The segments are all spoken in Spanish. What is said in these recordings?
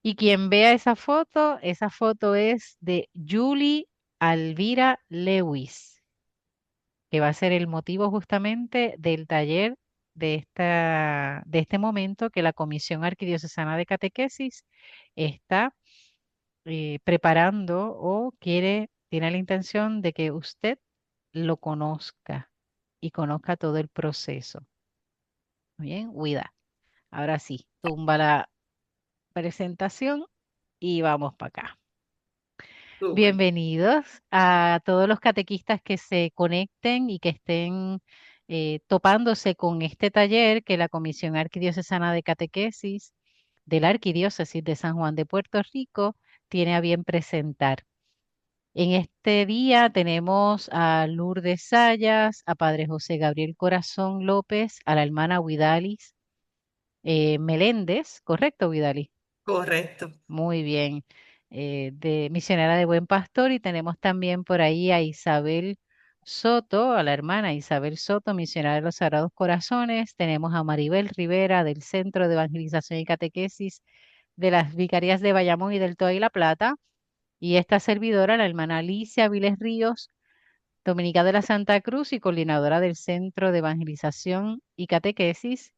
Y quien vea esa foto es de Julie Alvira Lewis, que va a ser el motivo justamente del taller de este momento que la Comisión Arquidiocesana de Catequesis está preparando o tiene la intención de que usted lo conozca y conozca todo el proceso. Bien, Huida. Ahora sí, tumba la presentación y vamos para acá. Súper. Bienvenidos a todos los catequistas que se conecten y que estén topándose con este taller que la Comisión Arquidiocesana de Catequesis de la Arquidiócesis de San Juan de Puerto Rico tiene a bien presentar. En este día tenemos a Lourdes Sayas, a Padre José Gabriel Corazón López, a la hermana Huidalis Meléndez, ¿correcto, Huidalis? Correcto. Muy bien, de misionera de Buen Pastor, y tenemos también por ahí a Isabel Soto, a la hermana Isabel Soto, misionera de los Sagrados Corazones. Tenemos a Maribel Rivera del Centro de Evangelización y Catequesis de las Vicarías de Bayamón y del Toa y La Plata. Y esta servidora, la hermana Alicia Viles Ríos, dominica de la Santa Cruz y coordinadora del Centro de Evangelización y Catequesis.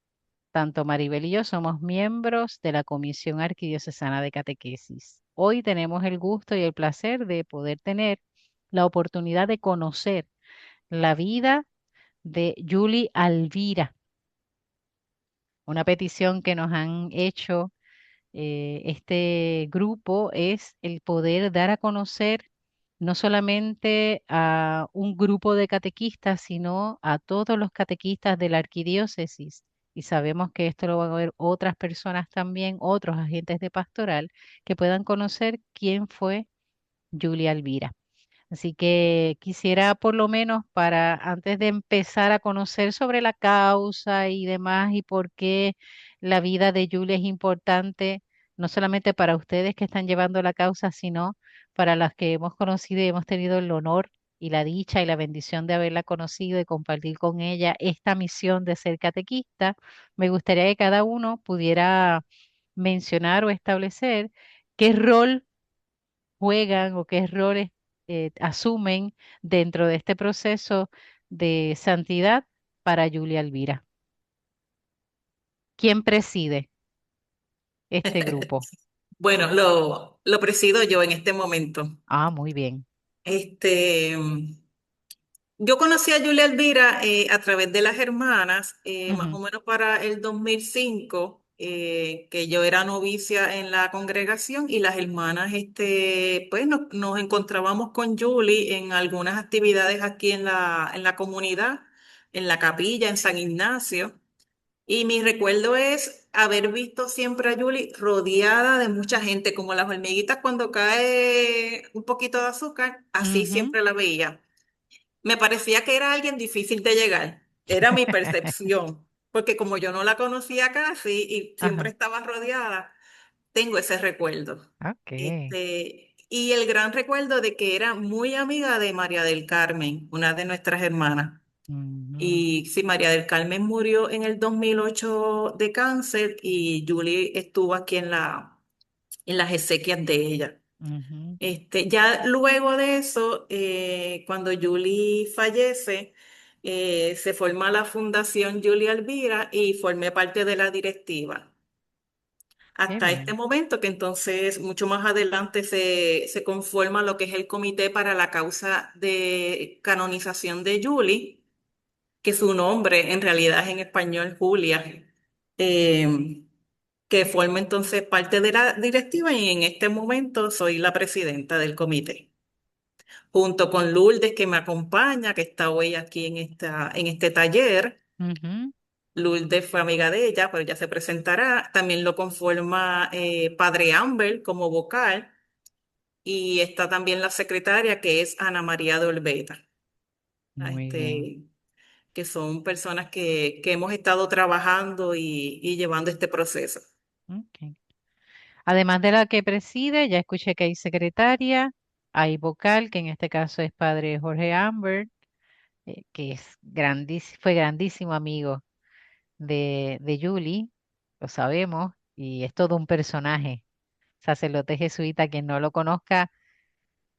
Tanto Maribel y yo somos miembros de la Comisión Arquidiocesana de Catequesis. Hoy tenemos el gusto y el placer de poder tener la oportunidad de conocer la vida de Julie Alvira, una petición que nos han hecho este grupo es el poder dar a conocer no solamente a un grupo de catequistas, sino a todos los catequistas de la arquidiócesis. Y sabemos que esto lo van a ver otras personas también, otros agentes de pastoral, que puedan conocer quién fue Julia Elvira. Así que quisiera por lo menos para antes de empezar a conocer sobre la causa y demás y por qué la vida de Julia es importante, no solamente para ustedes que están llevando la causa, sino para las que hemos conocido y hemos tenido el honor y la dicha y la bendición de haberla conocido y compartir con ella esta misión de ser catequista. Me gustaría que cada uno pudiera mencionar o establecer qué rol juegan o qué roles asumen dentro de este proceso de santidad para Julia Elvira. ¿Quién preside este grupo? Bueno, lo presido yo en este momento. Ah, muy bien. Este, yo conocí a Julia Elvira a través de las hermanas, más Ujú, o menos para el 2005, que yo era novicia en la congregación y las hermanas, pues nos encontrábamos con Julie en algunas actividades aquí en la comunidad, en la capilla, en San Ignacio. Y mi recuerdo es haber visto siempre a Julie rodeada de mucha gente, como las hormiguitas cuando cae un poquito de azúcar, así ujú. siempre la veía. Me parecía que era alguien difícil de llegar, era mi percepción, porque como yo no la conocía casi y siempre Ajá. estaba rodeada, tengo ese recuerdo. Ok. Y el gran recuerdo de que era muy amiga de María del Carmen, una de nuestras hermanas. Ujú, Y sí, María del Carmen murió en el 2008 de cáncer y Julie estuvo aquí en las exequias de ella. ujú. Ya luego de eso, cuando Julie fallece, se forma la Fundación Julie Alvira y formé parte de la directiva. Qué Hasta este bien. momento, que entonces mucho más adelante se conforma lo que es el Comité para la Causa de Canonización de Julie, que su nombre en realidad es en español Julia, eh, que forma entonces parte de la directiva y en este momento soy la presidenta del comité, junto con Lourdes que me acompaña, que está hoy aquí en este taller. Ujú. Lourdes fue amiga de ella, pero ya se presentará. También lo conforma Padre Amber como vocal y está también la secretaria que es Ana María de Olvera. Muy bien. Este, que son personas que hemos estado trabajando y llevando este proceso. Ok. Además de la que preside, ya escuché que hay secretaria, hay vocal, que en este caso es padre Jorge Amber, que fue grandísimo amigo de Julie, lo sabemos, y es todo un personaje sacerdote jesuita, quien no lo conozca,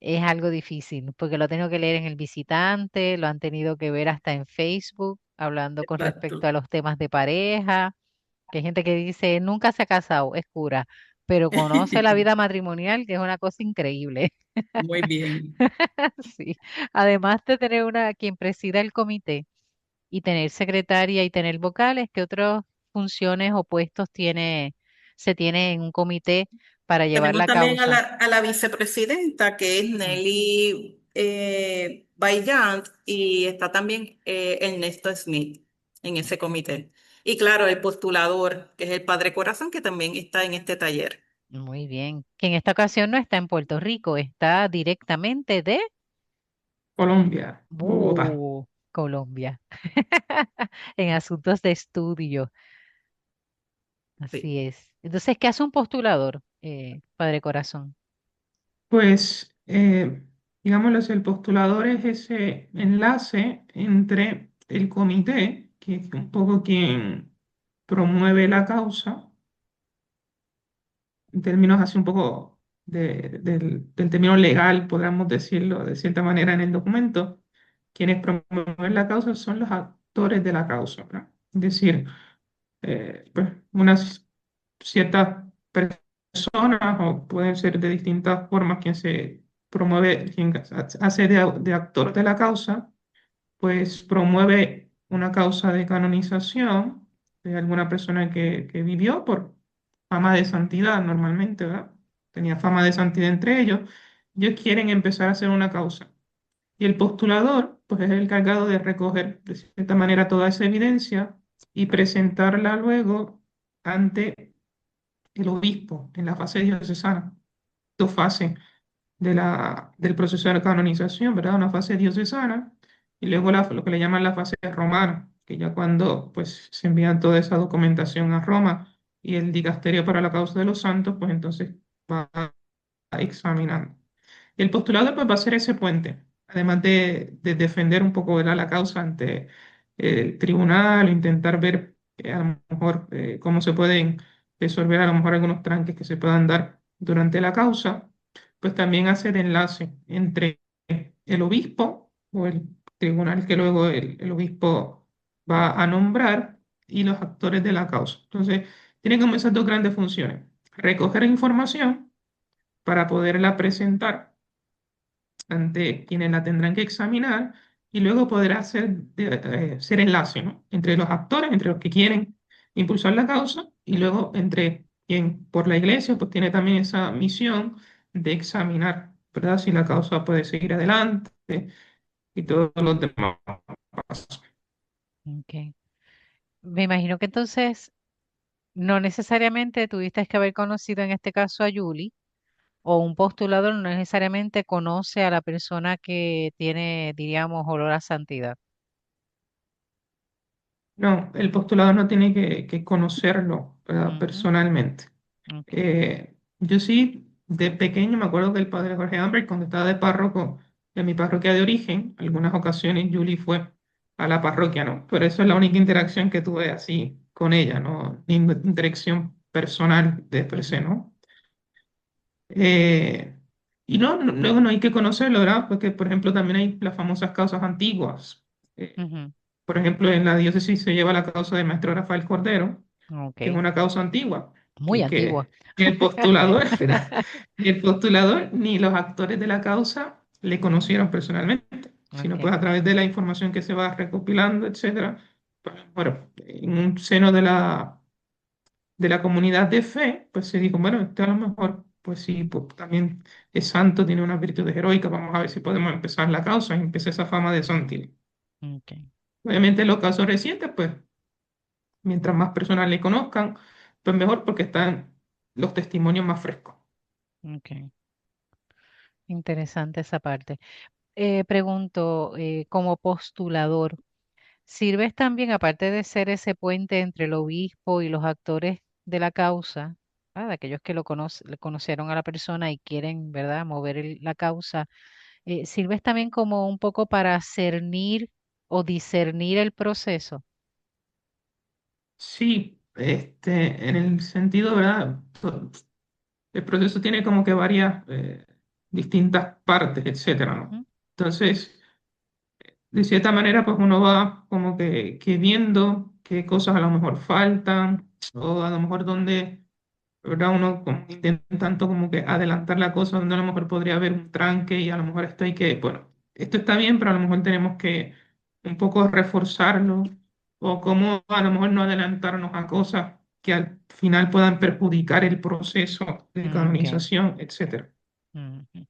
es algo difícil, porque lo tengo que leer en El Visitante, lo han tenido que ver hasta en Facebook, hablando con respecto Exacto. a los temas de pareja, que hay gente que dice, nunca se ha casado, es cura, pero conoce la vida matrimonial, que es una cosa increíble. Muy bien. Sí. Además de tener una quien presida el comité y tener secretaria y tener vocales, ¿qué otras funciones o puestos se tiene en un comité para llevar Tenemos la también a causa? la vicepresidenta, que es Ujú. Nelly Bayant, y está también Ernesto Smith en ese comité. Y claro, el postulador, que es el Padre Corazón, que también está en este taller. Muy bien. Que en esta ocasión no está en Puerto Rico, está directamente de Colombia, Bogotá. Colombia, en asuntos de estudio. Sí. Así es. Entonces, ¿qué hace un postulador, Padre Corazón? Pues, digámoslo así, el postulador es ese enlace entre el comité, que es un poco quien promueve la causa, en términos así un poco del término legal, podríamos decirlo de cierta manera en el documento, quienes promueven la causa son los actores de la causa, ¿verdad? Es decir, pues, unas ciertas personas o pueden ser de distintas formas quien se promueve, quien hace de actor de la causa, pues promueve una causa de canonización de alguna persona que vivió por fama de santidad normalmente, ¿verdad? Tenía fama de santidad entre ellos. Ellos quieren empezar a hacer una causa. Y el postulador, pues es el encargado de recoger de cierta manera toda esa evidencia y presentarla luego ante el obispo en la fase diocesana. Dos fases del proceso de canonización, ¿verdad? Una fase diocesana y luego lo que le llaman la fase romana, que ya cuando pues se envía toda esa documentación a Roma y el dicasterio para la causa de los santos, pues entonces va examinando. El postulado pues va a ser ese puente, además de defender un poco, ¿verdad?, la causa ante el tribunal, intentar ver a lo mejor cómo se pueden resolver a lo mejor algunos tranques que se puedan dar durante la causa, pues también hace de enlace entre el obispo o el tribunal que luego el obispo va a nombrar y los actores de la causa. Entonces, tiene como esas dos grandes funciones: recoger información para poderla presentar ante quienes la tendrán que examinar y luego podrá ser enlace, ¿no?, entre los actores, entre los que quieren impulsar la causa y luego entre quien por la iglesia pues tiene también esa misión de examinar, ¿verdad?, si la causa puede seguir adelante y todos los demás pasos. Ok. Me imagino que entonces no necesariamente tuviste que haber conocido en este caso a Julie, o un postulador no necesariamente conoce a la persona que tiene, diríamos, olor a santidad. No, el postulador no tiene que conocerlo, ¿verdad?, Ujú. personalmente. Ok. Yo sí, de pequeño me acuerdo del padre Jorge Amber, cuando estaba de párroco en mi parroquia de origen, algunas ocasiones Julie fue a la parroquia, ¿no? Pero eso es la única interacción que tuve así con ella, ¿no? Interacción personal de per se, Ujú, ¿no? Eh, y luego no hay que conocerlo, ¿verdad? Porque, por ejemplo, también hay las famosas causas antiguas. Eh, ujú. por ejemplo, en la diócesis se lleva la causa del maestro Rafael Cordero, que es Ok. una causa antigua, Muy que antigua. el postulador, ¿verdad? Ni el postulador ni los actores de la causa le conocieron personalmente, sino pues Ok. a través de la información que se va recopilando, etcétera. Pues, bueno, en un seno de la comunidad de fe, pues se dijo, bueno, este a lo mejor, pues sí, pues, también es santo, tiene unas virtudes heroicas, vamos a ver si podemos empezar la causa, y empieza esa fama de santidad. Ok. Obviamente en los casos recientes, pues mientras más personas le conozcan, pues mejor porque están los testimonios más frescos. Ok. Interesante esa parte. Pregunto, como postulador, ¿sirves también, aparte de ser ese puente entre el obispo y los actores de la causa, de aquellos que le conocieron a la persona y quieren, ¿verdad?, mover la causa, sirves también como un poco para cernir o discernir el proceso? Sí, en el sentido, ¿verdad? el proceso tiene como que varias distintas partes, etcétera, ¿no? ujú, Entonces, de cierta manera, pues uno va como que viendo qué cosas a lo mejor faltan o a lo mejor donde, ¿verdad? Uno como intentando como que adelantar la cosa donde a lo mejor podría haber un tranque y a lo mejor esto hay que, bueno, esto está bien, pero a lo mejor tenemos que un poco reforzarlo o como a lo mejor no adelantarnos a cosas que al final puedan perjudicar el proceso de ok, canonización, etcétera. ujú.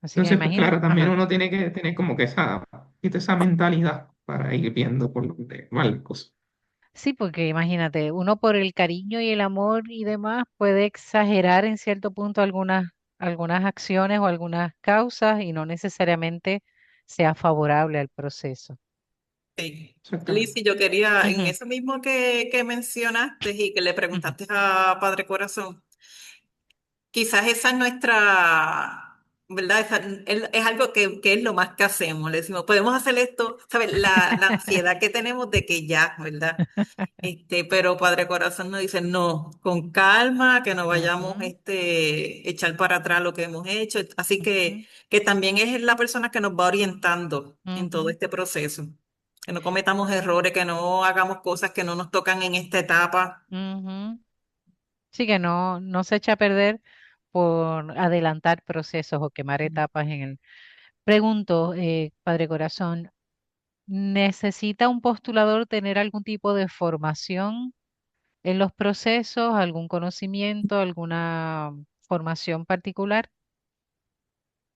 Así que me Entonces, pues imagino, claro, también ajá. uno tiene que tener como que esa mentalidad para ir viendo por donde van las cosas. Sí, porque imagínate, uno por el cariño y el amor y demás puede exagerar en cierto punto algunas acciones o algunas causas y no necesariamente sea favorable al proceso. Sí. Exactamente. Lizzy, yo quería, en Ujú, eso mismo que mencionaste y que le ujú, preguntaste a Padre Corazón, quizás esa es nuestra, ¿verdad? Es algo que es lo más que hacemos. Le decimos, podemos hacer esto, ¿sabes? La ansiedad que tenemos de que ya, ¿verdad? Pero Padre Corazón nos dice, no, con calma, que no vayamos ujú, echar para atrás lo que hemos hecho. Así ujú, que también es la persona que nos va orientando en todo ujú, este proceso. Que no cometamos errores, que no hagamos cosas que no nos tocan en esta etapa. ujú. Sí, que no se echa a perder por adelantar procesos o quemar etapas en el. Pregunto, Padre Corazón, ¿necesita un postulador tener algún tipo de formación en los procesos, algún conocimiento, alguna formación particular?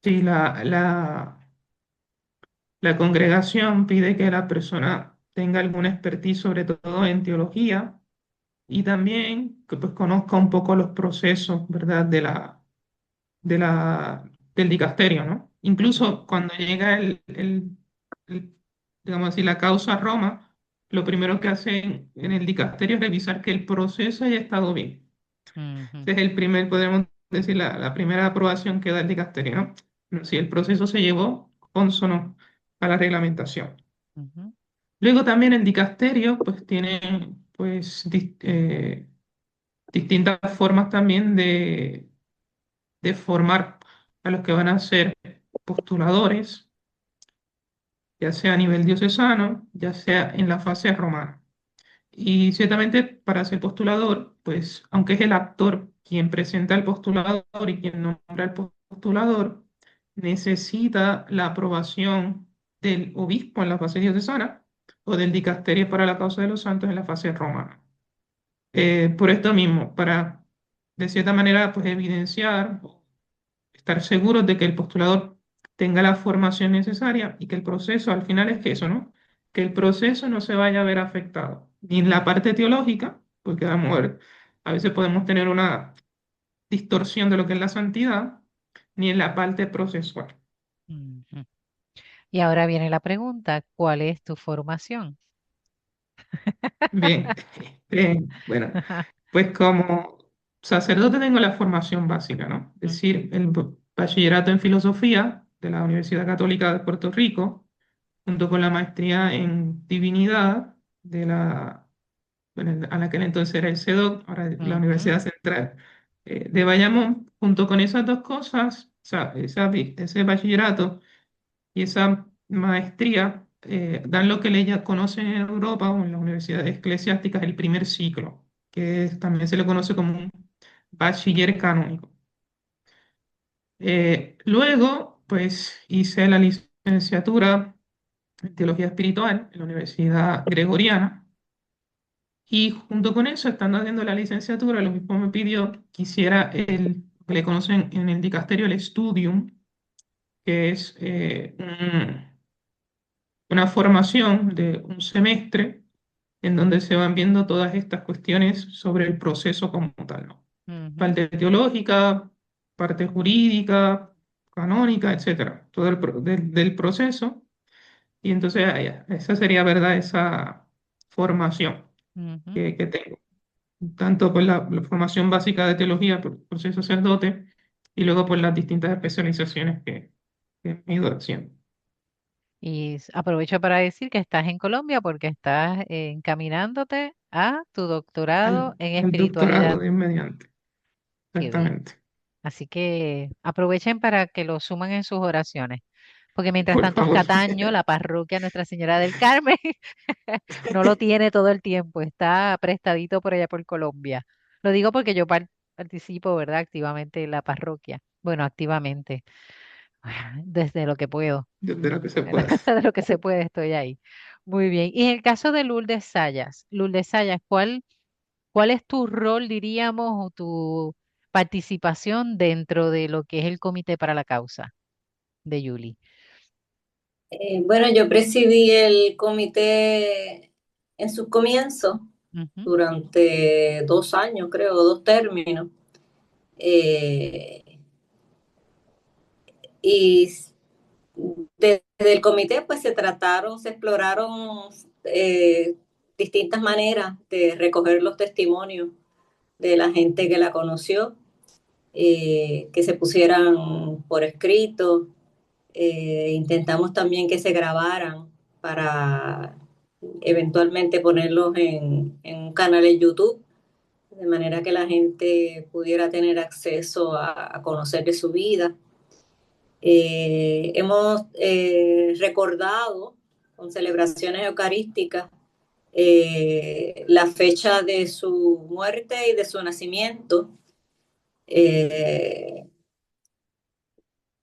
Sí, la congregación pide que la persona tenga alguna expertise, sobre todo en teología, y también que pues conozca un poco los procesos, ¿verdad? De la, del dicasterio, ¿no? Ujú, Incluso cuando llega el, digamos así, la causa a Roma, lo primero que hacen en el dicasterio es revisar que el proceso haya estado bien. ujú, Ese es el primer, podemos decir, la primera aprobación que da el dicasterio, ¿no? Si el proceso se llevó consono a la reglamentación. ujú, Luego también el dicasterio, pues tiene, pues, distintas formas también de formar a los que van a ser postuladores, ya sea a nivel diocesano, ya sea en la fase romana. Y ciertamente para ser postulador, pues aunque es el actor quien presenta el postulador y quien nombra el postulador, necesita la aprobación del obispo en la fase diocesana o del dicasterio para la causa de los santos en la fase romana. Por esto mismo, para de cierta manera pues evidenciar, estar seguros de que el postulador tenga la formación necesaria y que el proceso al final es que eso, ¿no? Que el proceso no se vaya a ver afectado, ni en la parte teológica, porque a veces podemos tener una distorsión de lo que es la santidad, ni en la parte procesual. ujú. Y ahora viene la pregunta, ¿cuál es tu formación? Bien, bueno, pues como sacerdote tengo la formación básica, ¿no? Es Ujú, decir, el bachillerato en filosofía de la Universidad Católica de Puerto Rico, junto con la maestría en divinidad de bueno, a la que entonces era el CEDOC, ahora es la ujú, Universidad Central de Bayamón. Junto con esas dos cosas, o sea, ese bachillerato y esa maestría, dan lo que le ya conocen en Europa o en las universidades eclesiásticas el primer ciclo, también se le conoce como un bachiller canónico. Luego, pues hice la licenciatura en teología espiritual en la Universidad Gregoriana. Y junto con eso, estando haciendo la licenciatura, el obispo me pidió que hiciera que le conocen en el dicasterio el Studium, que es una formación de un semestre en donde se van viendo todas estas cuestiones sobre el proceso como tal, ¿no? ujú, Parte teológica, parte jurídica, canónica, etcétera, todo del proceso. Y entonces, esa sería, ¿verdad? Esa formación ujú. que tengo, tanto por la formación básica de teología por ser sacerdote y luego por las distintas especializaciones que he ido haciendo. Y aprovecho para decir que estás en Colombia porque estás encaminándote a tu doctorado en Al doctorado espiritualidad. de mediante. Qué bien. Exactamente. Así que aprovechen para que lo suman en sus oraciones. Porque mientras Por tanto, favor. Cataño, la parroquia Nuestra Señora del Carmen, no lo tiene todo el tiempo, está prestadito por allá por Colombia. Lo digo porque yo participo, ¿verdad? Activamente en la parroquia. Bueno, activamente, desde lo que puedo, De lo que se ¿verdad? pueda. De lo que se puede, estoy ahí. Muy bien. Y en el caso de Lourdes Sayas, ¿cuál es tu rol, diríamos, o tu participación dentro de lo que es el Comité para la Causa de Yuli? Bueno, yo presidí el comité en sus comienzos Ujú, durante 2 años, creo, 2 términos. Eh, y desde el comité, pues se exploraron distintas maneras de recoger los testimonios de la gente que la conoció, que se pusieran por escrito. Intentamos también que se grabaran para eventualmente ponerlos en un canal en YouTube, de manera que la gente pudiera tener acceso a conocer de su vida. Hemos recordado con celebraciones eucarísticas la fecha de su muerte y de su nacimiento. Eh,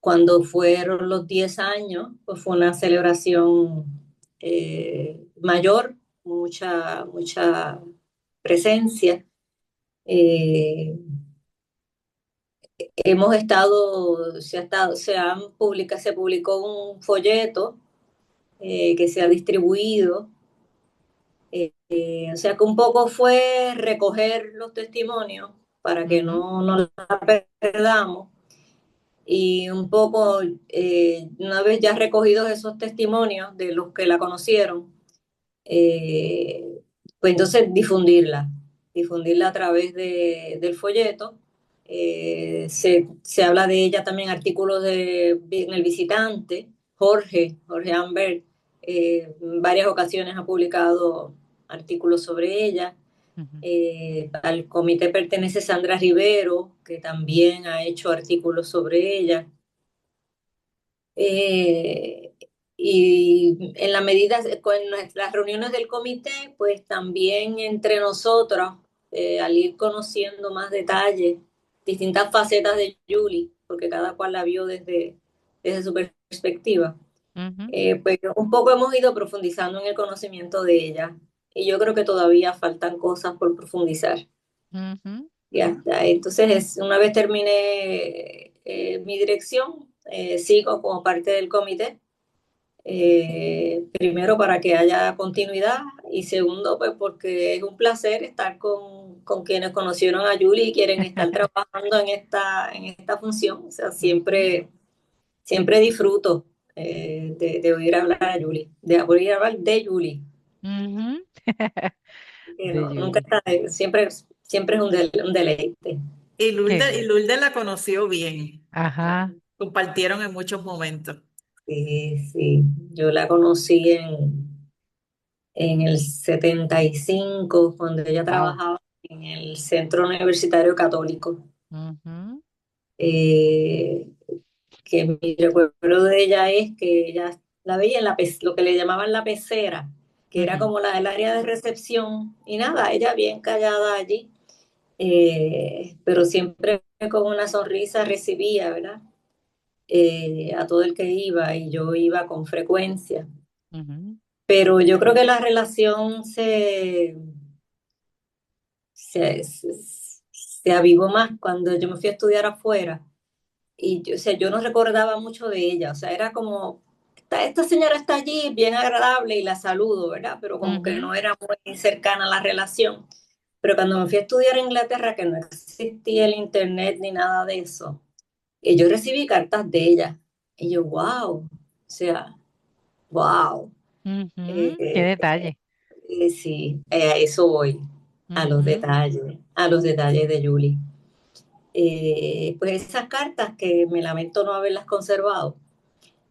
Cuando fueron los 10 años, pues fue una celebración mayor, mucha presencia. Eh, Hemos estado, se publicó un folleto que se ha distribuido. O sea que un poco fue recoger los testimonios para que ujú, no la perdamos y un poco, una vez ya recogidos esos testimonios de los que la conocieron, eh, pues entonces difundirla a través del folleto. Se habla de ella también artículos en el Visitante. Jorge Ambert, en varias ocasiones ha publicado artículos sobre ella. ujú, Al comité pertenece Sandra Rivero, que también ha hecho artículos sobre ella. Eh, y en la medida, con nuestras reuniones del comité, pues también entre nosotros, al ir conociendo más detalles, distintas facetas de Julie, porque cada cual la vio desde su perspectiva, ujú, pues un poco hemos ido profundizando en el conocimiento de ella. Y yo creo que todavía faltan cosas por profundizar. ujú, Ya está. Entonces, una vez terminé mi dirección, sigo como parte del comité. Primero, para que haya continuidad y segundo, pues porque es un placer estar con quienes conocieron a Julie y quieren estar trabajando en esta función. O sea, ujú, siempre disfruto de oír hablar a Julie, de oír hablar de Julie. ujú. Que De nunca Yuli. está, siempre es un deleite. Qué Y bien. Lourdes la conoció bien. O sea, Ajá. compartieron en muchos momentos. Sí, sí, yo la conocí en el 75 cuando ella Wow. trabajaba en el Centro Universitario Católico. Ujú, Eh, que mi recuerdo de ella es que ella la veía en lo que le llamaban la pecera, que era ujú, como el área de recepción, y nada, ella bien callada allí, pero siempre con una sonrisa recibía, ¿verdad? A todo el que iba, y yo iba con frecuencia. ujú, Pero yo creo que la relación se avivó más cuando yo me fui a estudiar afuera. Y yo, o sea, yo no recordaba mucho de ella. O sea, era como, esta señora está allí, bien agradable y la saludo, ¿verdad? Pero como que ujú, no era muy cercana la relación. Pero cuando me fui a estudiar a Inglaterra, que no existía el internet ni nada de eso, y yo recibí cartas de ella. Y yo, wow, o sea, wow. ujú. Qué detalle. Sí, a eso voy, Ujú, a los detalles de Julie. Pues esas cartas que me lamento no haberlas conservado,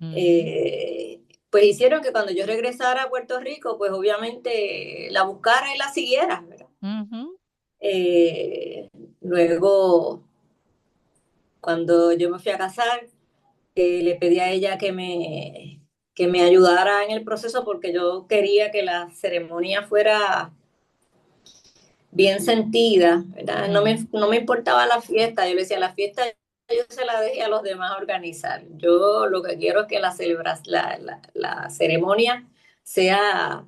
ujú, eh, pues hicieron que cuando yo regresara a Puerto Rico, pues obviamente la buscara y la siguiera, ¿verdad? ujú, Eh, Luego, Cuando yo me fui a casar, le pedí a ella que me ayudara en el proceso porque yo quería que la ceremonia fuera bien sentida, ¿verdad? Ujú. No me importaba la fiesta, yo le decía, la fiesta yo se la dejé a los demás organizar. Yo lo que quiero es que la ceremonia sea,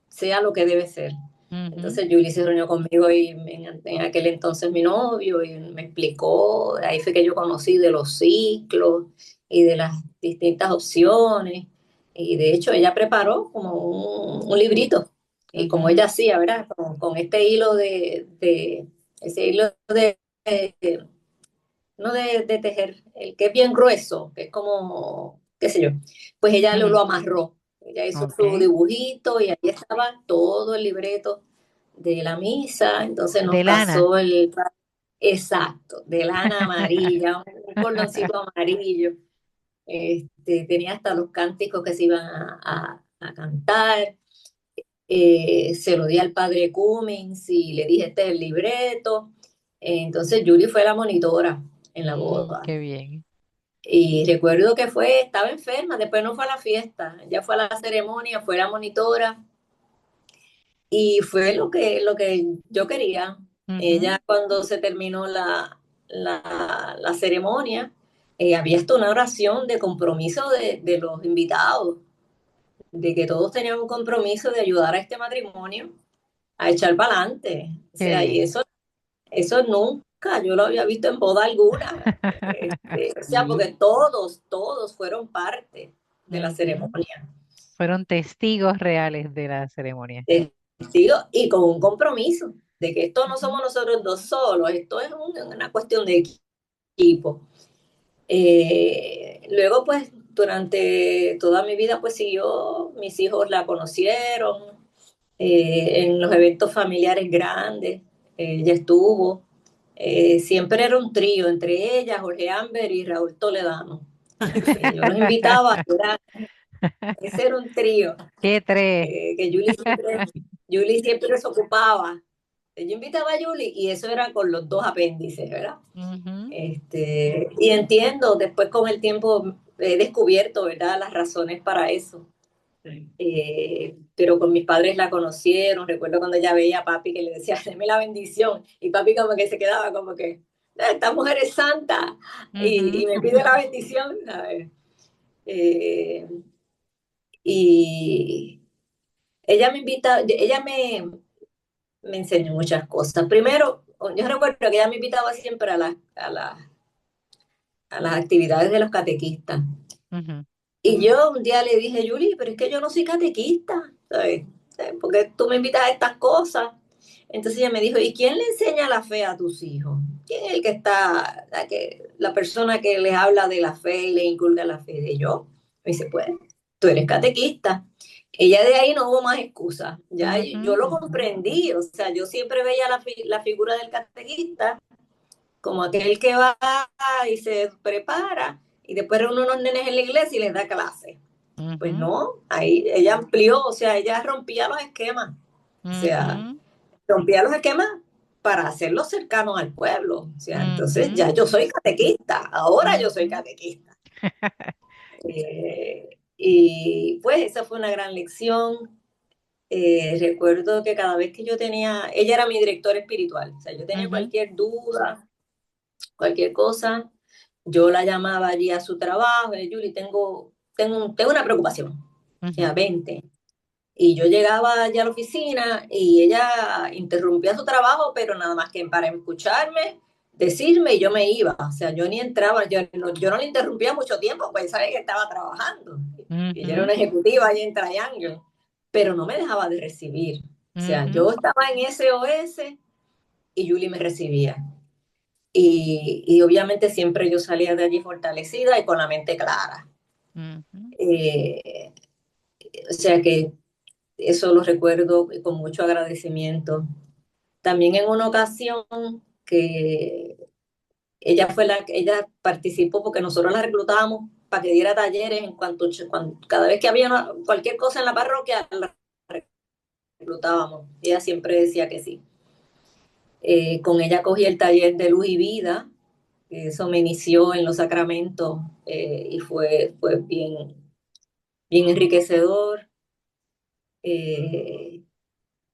sea lo que debe ser. Ujú. Entonces Julie se reunió conmigo y en aquel entonces mi novio y me explicó, ahí fue que yo conocí de los ciclos y de las distintas opciones. Y de hecho ella preparó como un librito y como Ujú. ella hacía, ¿verdad? Con este hilo ese hilo de- no de tejer, el que es bien grueso, que es como, qué sé yo, pues ella lo Ujú. amarró. Ella hizo su Ok. dibujito y ahí estaba todo el libreto de la misa. Entonces nos De lana. pasó exacto, de lana amarilla, un cordoncito amarillo. Tenía hasta los cánticos que se iban a cantar. Se lo di al padre Cummings y le dije, este es el libreto. Entonces Julie fue la monitora en la boda. Qué bien. Y recuerdo que estaba enferma, después no fue a la fiesta, ya fue a la ceremonia, fue la monitora y fue lo que yo quería. Ujú. Ella cuando se terminó la ceremonia, había hasta una oración de compromiso de los invitados, de que todos tenían un compromiso de ayudar a este matrimonio a echar para adelante. O Qué sea, y bien. eso nunca yo lo había visto en boda alguna. O sea, porque todos fueron parte de la Ujú. ceremonia. Fueron testigos reales de la ceremonia. Digo, y con un compromiso de que esto no Ujú. somos nosotros dos solos, esto es una cuestión de equipo. Luego, pues, durante toda mi vida, pues siguió, mis hijos la conocieron, en los eventos familiares grandes, ella estuvo. Siempre era un trío, entre ella, Jorge Amber y Raúl Toledano. Yo los invitaba, ese era un trío, ¿Qué tres? que Julie siempre se ocupaba. Yo invitaba a Julie y eso era con los dos apéndices, ¿verdad? Ujú. Y entiendo, después con el tiempo he descubierto, ¿verdad?, las razones para eso. Pero con mis padres la conocieron. Recuerdo cuando ella veía a papi que le decía, deme la bendición. Y papi como que se quedaba como que, esta mujer es santa y Ujú. me pide la bendición. A ver. Eh, y ella me invita, me enseñó muchas cosas. Primero, yo recuerdo que ella me invitaba siempre a las actividades de los catequistas. Ujú. Y yo un día le dije, Yuli, pero es que yo no soy catequista, ¿sabes? Porque tú me invitas a estas cosas. Entonces ella me dijo, ¿y quién le enseña la fe a tus hijos? ¿Quién es el que está, la persona que les habla de la fe y le inculca la fe de yo? Me dice, pues, tú eres catequista. Ella de ahí no hubo más excusas. Ya yo Ujú. lo comprendí, o sea, yo siempre veía la figura del catequista como aquel que va y se prepara y después reúne unos nenes en la iglesia y les da clase. Pues Ujú. no, ahí ella amplió, o sea, ella rompía los esquemas, o sea, Ujú. rompía los esquemas para hacerlos cercanos al pueblo. O sea, entonces Ujú. ya yo soy catequista, ahora yo soy Ujú. catequista. Y pues esa fue una gran lección. Recuerdo que cada vez que yo tenía, ella era mi directora espiritual, o sea, yo tenía Ujú. cualquier duda, cualquier cosa, yo la llamaba allí a su trabajo, Julie, tengo una preocupación, ya Ujú. 20. Y yo llegaba allá a la oficina y ella interrumpía su trabajo, pero nada más que para escucharme, decirme y yo me iba. O sea, yo ni entraba, yo no le interrumpía mucho tiempo, pues sabía que estaba trabajando. Y ella era Ujú. una ejecutiva allí en Triangle, pero no me dejaba de recibir. O sea, Ujú. yo estaba en SOS y Julie me recibía. Obviamente siempre yo salía de allí fortalecida y con la mente clara. Ujú. Eh, o sea que eso lo recuerdo con mucho agradecimiento. También en una ocasión que ella participó porque nosotros la reclutábamos para que diera talleres cada vez que había cualquier cosa en la parroquia, la reclutábamos. Ella siempre decía que sí. Con ella cogí el taller de luz y vida, que eso me inició en los sacramentos y fue bien, bien enriquecedor. Eh,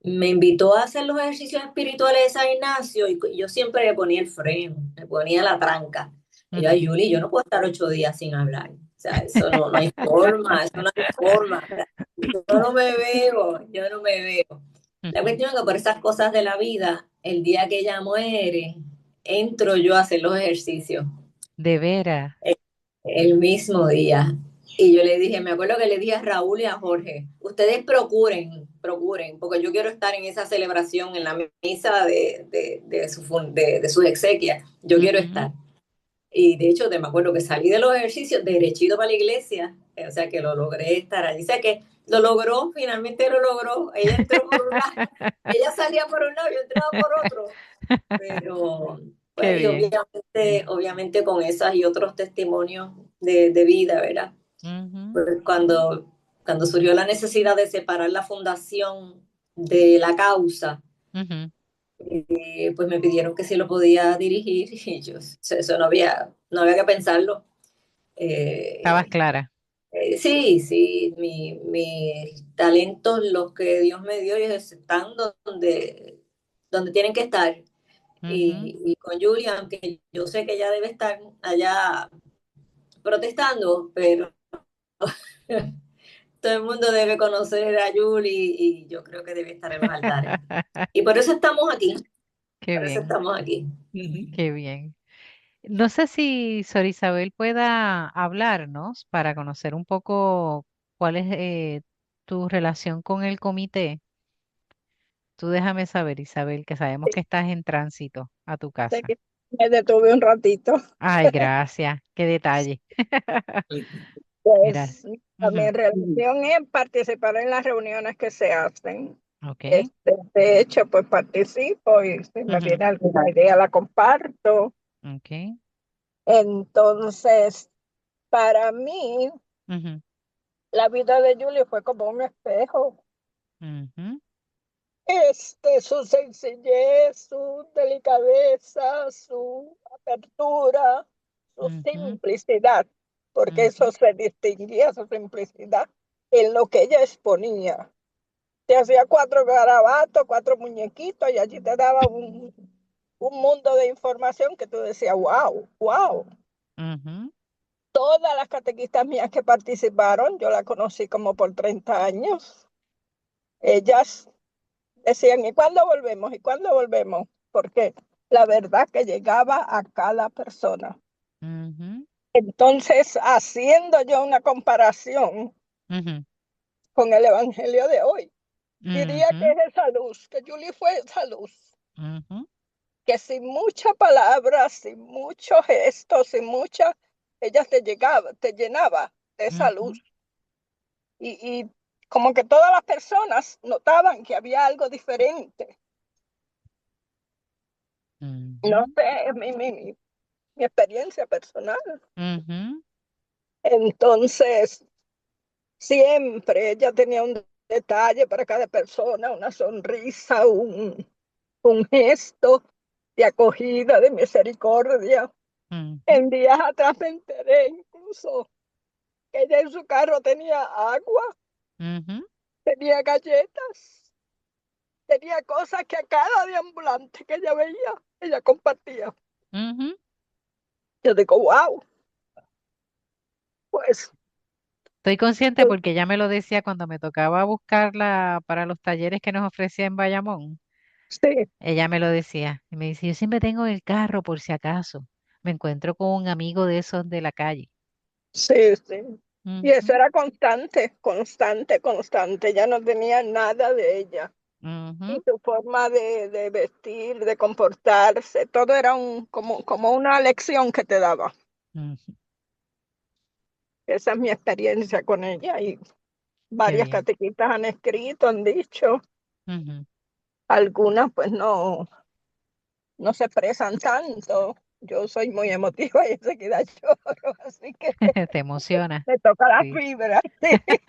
Me invitó a hacer los ejercicios espirituales de San Ignacio y yo siempre le ponía el freno, le ponía la tranca. Y yo, ay, Ujú. Yuli, yo no puedo estar 8 días sin hablar. O sea, eso no, no hay forma, eso no hay forma. O sea, yo no me veo. La Ujú. cuestión es que por esas cosas de la vida, el día que ella muere, entro yo a hacer los ejercicios De veras. el mismo día. Y yo le dije, me acuerdo que le dije a Raúl y a Jorge, ustedes procuren, porque yo quiero estar en esa celebración, en la misa de sus exequias, yo quiero Ujú. estar. Y de hecho, me acuerdo que salí de los ejercicios derechito para la iglesia, o sea que lo logré estar allí. O sea que lo logró, finalmente lo logró. Ella entró por un lado, ella salía por un lado, yo entraba por otro. Pero, Qué pues, y bien. obviamente con esas y otros testimonios de vida, ¿verdad? Ujú. Pues cuando surgió la necesidad de separar la fundación de la causa, Ujú. pues me pidieron que si lo podía dirigir y yo, eso no había que pensarlo. Estabas Eh, clara. sí, sí, mis talentos, los que Dios me dio, ellos están donde tienen que estar. Ujú. Y con Julia, aunque yo sé que ella debe estar allá protestando, pero todo el mundo debe conocer a Julie y yo creo que debe estar en los altares. Y por eso estamos aquí, Qué por eso bien, estamos aquí. Ujú. qué bien. No sé si Sor Isabel pueda hablarnos para conocer un poco cuál es tu relación con el comité. Tú déjame saber, Isabel, que sabemos que estás en tránsito a tu Sé casa. que me detuve un ratito. Ay, gracias. Qué detalle. Pues Gracias. mi Ujú. relación es participar en las reuniones que se hacen. Ok. De hecho, pues participo y si me Ujú. viene alguna idea la comparto. Ok. Entonces, para mí, Ujú. la vida de Julie fue como un espejo. Ujú. Su sencillez, su delicadeza, su apertura, su Ujú. simplicidad, porque Ujú. eso se distinguía, su simplicidad, en lo que ella exponía. Te hacía cuatro garabatos, cuatro muñequitos y allí te daba un mundo de información que tú decías, wow, wow. Ujú. Todas las catequistas mías que participaron, yo la conocí como por 30 años, ellas decían, ¿y cuándo volvemos? ¿Y cuándo volvemos? Porque la verdad que llegaba a cada persona. Ujú. Entonces, haciendo yo una comparación Ujú. con el Evangelio de hoy, diría que Ujú. es esa luz, que Julie fue esa luz, Ujú. que sin mucha palabra, sin mucho gesto, sin mucha, ella te llenaba de esa Ujú. luz. Y como que todas las personas notaban que había algo diferente. No Ujú. sé, es mi experiencia personal. Ujú. Entonces, siempre ella tenía un detalle para cada persona, una sonrisa, un gesto de acogida, de misericordia. Ujú. En días atrás me enteré incluso que ella en su carro tenía agua, Ujú. tenía galletas, tenía cosas que a cada deambulante que ella veía, ella compartía. Ujú. Yo digo, wow, pues Estoy consciente porque ella me lo decía cuando me tocaba buscarla para los talleres que nos ofrecía en Bayamón. sí, Ella me lo decía y me dice, yo siempre tengo el carro por si acaso. Me encuentro con un amigo de esos de la calle. sí, sí. Y eso Ujú. era constante, constante, constante. Ya no tenía nada de ella. Y Ujú. su forma de vestir, de comportarse, todo era como una lección que te daba. Ujú. Esa es mi experiencia con ella. Y Qué varias bien. catequistas han escrito, han dicho. Ujú. Algunas pues no se expresan tanto. Yo soy muy emotiva y enseguida lloro, así que Te emociona. me toca la Sí. fibra. Sí. Qué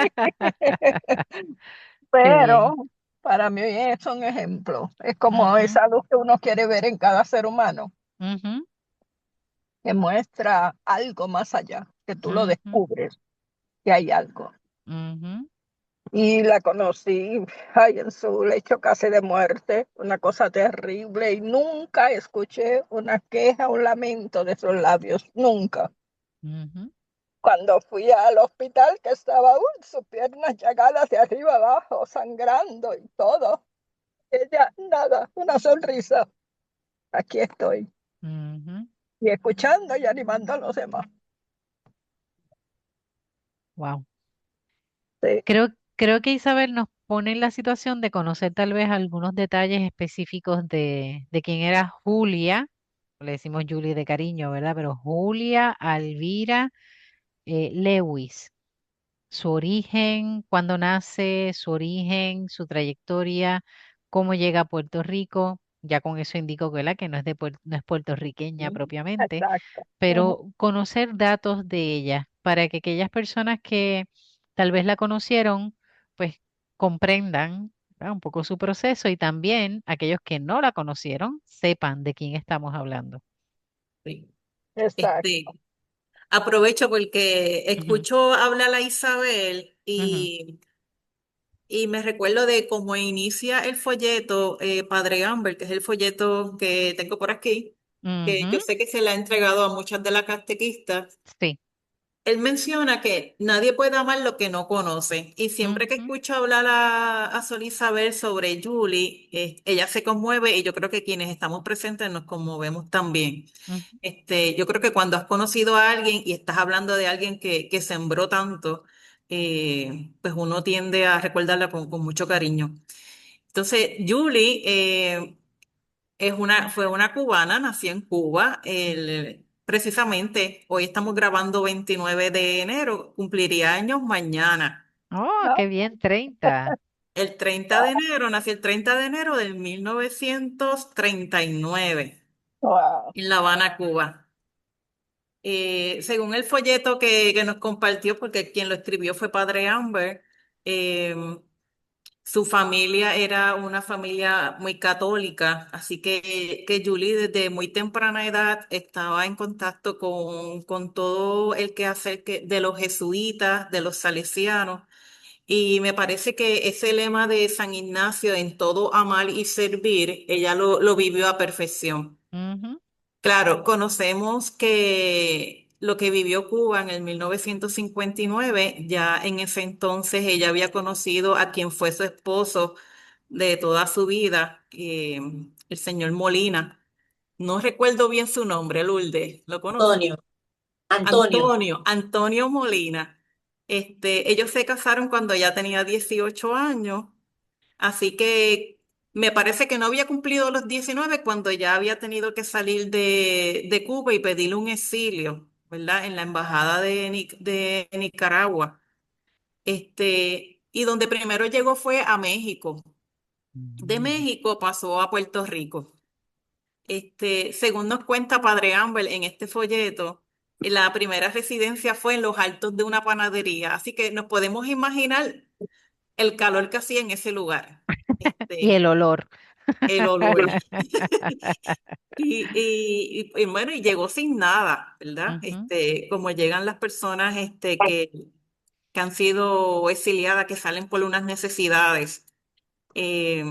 bien. Pero para mí es un ejemplo. Es como Ujú. esa luz que uno quiere ver en cada ser humano. Ujú. que muestra algo más allá, que tú lo Ujú, descubres, que hay algo. ujú, Y la conocí, ay, en su lecho casi de muerte, una cosa terrible, y nunca escuché una queja, un lamento de sus labios, nunca. ujú. Cuando fui al hospital, que estaba sus piernas llagadas de arriba abajo, sangrando y todo, ella, nada, una sonrisa, aquí estoy, Ujú. y escuchando y animando a los demás. Wow. Sí. Creo que Isabel nos pone en la situación de conocer tal vez algunos detalles específicos de quién era Julia. Le decimos Julie de cariño, ¿verdad? Pero Julia Alvira Lewis. Su origen, cuándo nace, su origen, su trayectoria, cómo llega a Puerto Rico. Ya con eso indico ¿verdad? Que no es no es puertorriqueña Mm, propiamente, exacto. Ujú. pero conocer datos de ella para que aquellas personas que tal vez la conocieron, pues comprendan, ¿verdad? Un poco su proceso y también aquellos que no la conocieron sepan de quién estamos hablando. Sí. Exacto. Este, aprovecho porque Ujú, escucho hablar a Isabel ujú, y me recuerdo de cómo inicia el folleto Padre Amber, que es el folleto que tengo por aquí, que yo ujú, sé que se le ha entregado a muchas de las catequistas. sí. Él menciona que nadie puede amar lo que no conoce. Y siempre que Ujú, escucho hablar a Sol Isabel sobre Julie, ella se conmueve y yo creo que quienes estamos presentes nos conmovemos también. ujú, Yo creo que cuando has conocido a alguien y estás hablando de alguien que sembró tanto, pues uno tiende a recordarla con mucho cariño. Entonces, Julie fue una cubana, nació en Cuba. Precisamente, hoy estamos grabando 29 de enero, cumpliría años mañana. oh, Ah, qué bien, 30. El 30 de enero, nació el 30 de enero del 1939 wow. en La Habana, Cuba. Según el folleto que nos compartió, porque quien lo escribió fue Padre Amber, eh, su familia era una familia muy católica, así que Julie desde muy temprana edad estaba en contacto con todo el quehacer de los jesuitas, de los salesianos, y me parece que ese lema de San Ignacio en todo amar y servir, ella lo vivió a perfección. Ujú, Claro, conocemos que lo que vivió Cuba en el 1959, ya en ese entonces ella había conocido a quien fue su esposo de toda su vida, el señor Molina. No recuerdo bien su nombre, Lourdes, ¿lo conoce? Antonio, Antonio. Antonio Molina. Ellos se casaron cuando ella tenía 18 años. Así que me parece que no había cumplido los 19 cuando ya había tenido que salir de Cuba y pedirle un exilio, ¿verdad? En la embajada de Nicaragua. Y donde primero llegó fue a México. De ujú. México pasó a Puerto Rico. Según nos cuenta Padre Ángel en este folleto, la primera residencia fue en los altos de una panadería. Así que nos podemos imaginar el calor que hacía en ese lugar. Y el Este, olor. el olor. Y bueno, y llegó sin nada, ¿verdad? Ujú. Como llegan las personas que han sido exiliadas, que salen por unas necesidades. Eh,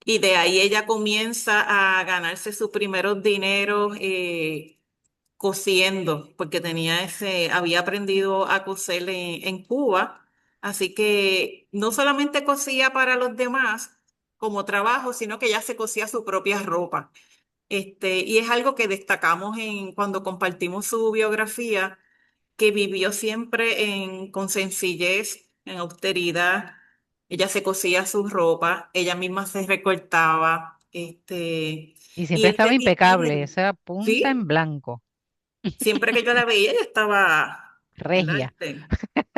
y de ahí ella comienza a ganarse sus primeros dineros cosiendo, porque había aprendido a coser en Cuba. Así que no solamente cosía para los demás como trabajo, sino que ella se cosía su propia ropa. Y es algo que destacamos cuando compartimos su biografía, que vivió siempre con sencillez, en austeridad. Ella se cosía su ropa, ella misma se recortaba, Y y siempre este estaba impecable, dinero, esa punta en ¿sí? blanco, Siempre que yo la veía, ella estaba, ¿verdad? regia.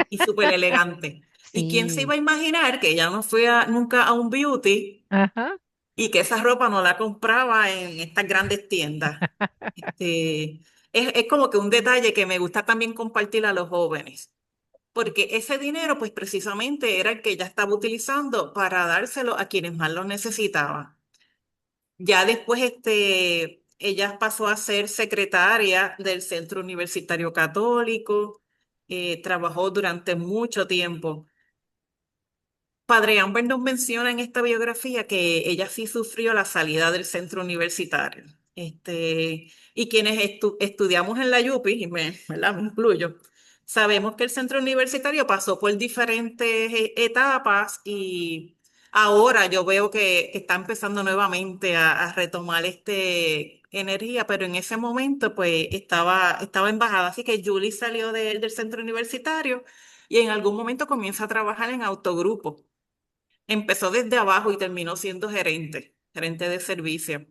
Y súper elegante. ¿Y quién se Sí, iba a imaginar que ella no fue nunca a un beauty? ajá. Y que esa ropa no la compraba en estas grandes tiendas. Es como que un detalle que me gusta también compartir a los jóvenes, porque ese dinero, pues precisamente era el que ella estaba utilizando para dárselo a quienes más lo necesitaban. Ya después, ella pasó a ser secretaria del Centro Universitario Católico, trabajó durante mucho tiempo. Padre Amber nos menciona en esta biografía que ella sí sufrió la salida del centro universitario. Y quienes estudiamos en la UPI, y ¿verdad? Me incluyo, sabemos que el centro universitario pasó por diferentes etapas y ahora yo veo que está empezando nuevamente a retomar energía, pero en ese momento pues estaba en bajada. Así que Julie salió del centro universitario y en algún momento comienza a trabajar en autogrupo. Empezó desde abajo y terminó siendo gerente de servicio.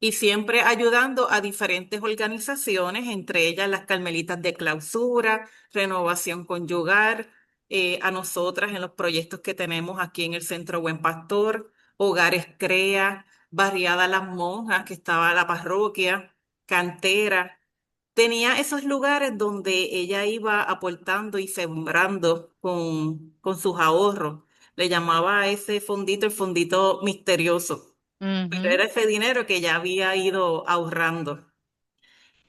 Y siempre ayudando a diferentes organizaciones, entre ellas las Carmelitas de Clausura, Renovación Conyugal, a nosotras en los proyectos que tenemos aquí en el Centro Buen Pastor, Hogares Crea, Barriada Las Monjas, que estaba la parroquia, Cantera. Tenía esos lugares donde ella iba aportando y sembrando con sus ahorros. Le llamaba a ese fondito el fondito misterioso, pero Ujú, era ese dinero que ya había ido ahorrando.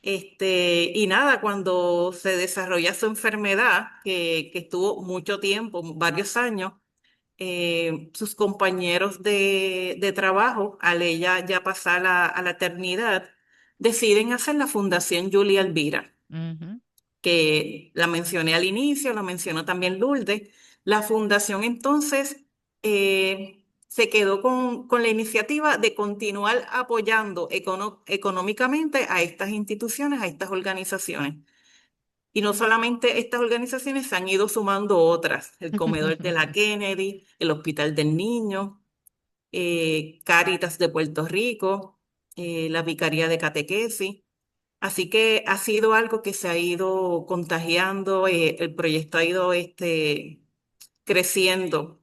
Y nada, cuando se desarrolla su enfermedad, que estuvo mucho tiempo, varios años, sus compañeros de trabajo, al ella ya pasar a la eternidad, deciden hacer la Fundación Julia Elvira, ujú, que la mencioné al inicio, la mencionó también Lourdes. La fundación entonces se quedó con la iniciativa de continuar apoyando económicamente a estas instituciones, a estas organizaciones. Y no solamente estas organizaciones, se han ido sumando otras, el Comedor de la Kennedy, el Hospital del Niño, Cáritas de Puerto Rico, la Vicaría de Catequesis. Así que ha sido algo que se ha ido contagiando, el proyecto ha ido creciendo.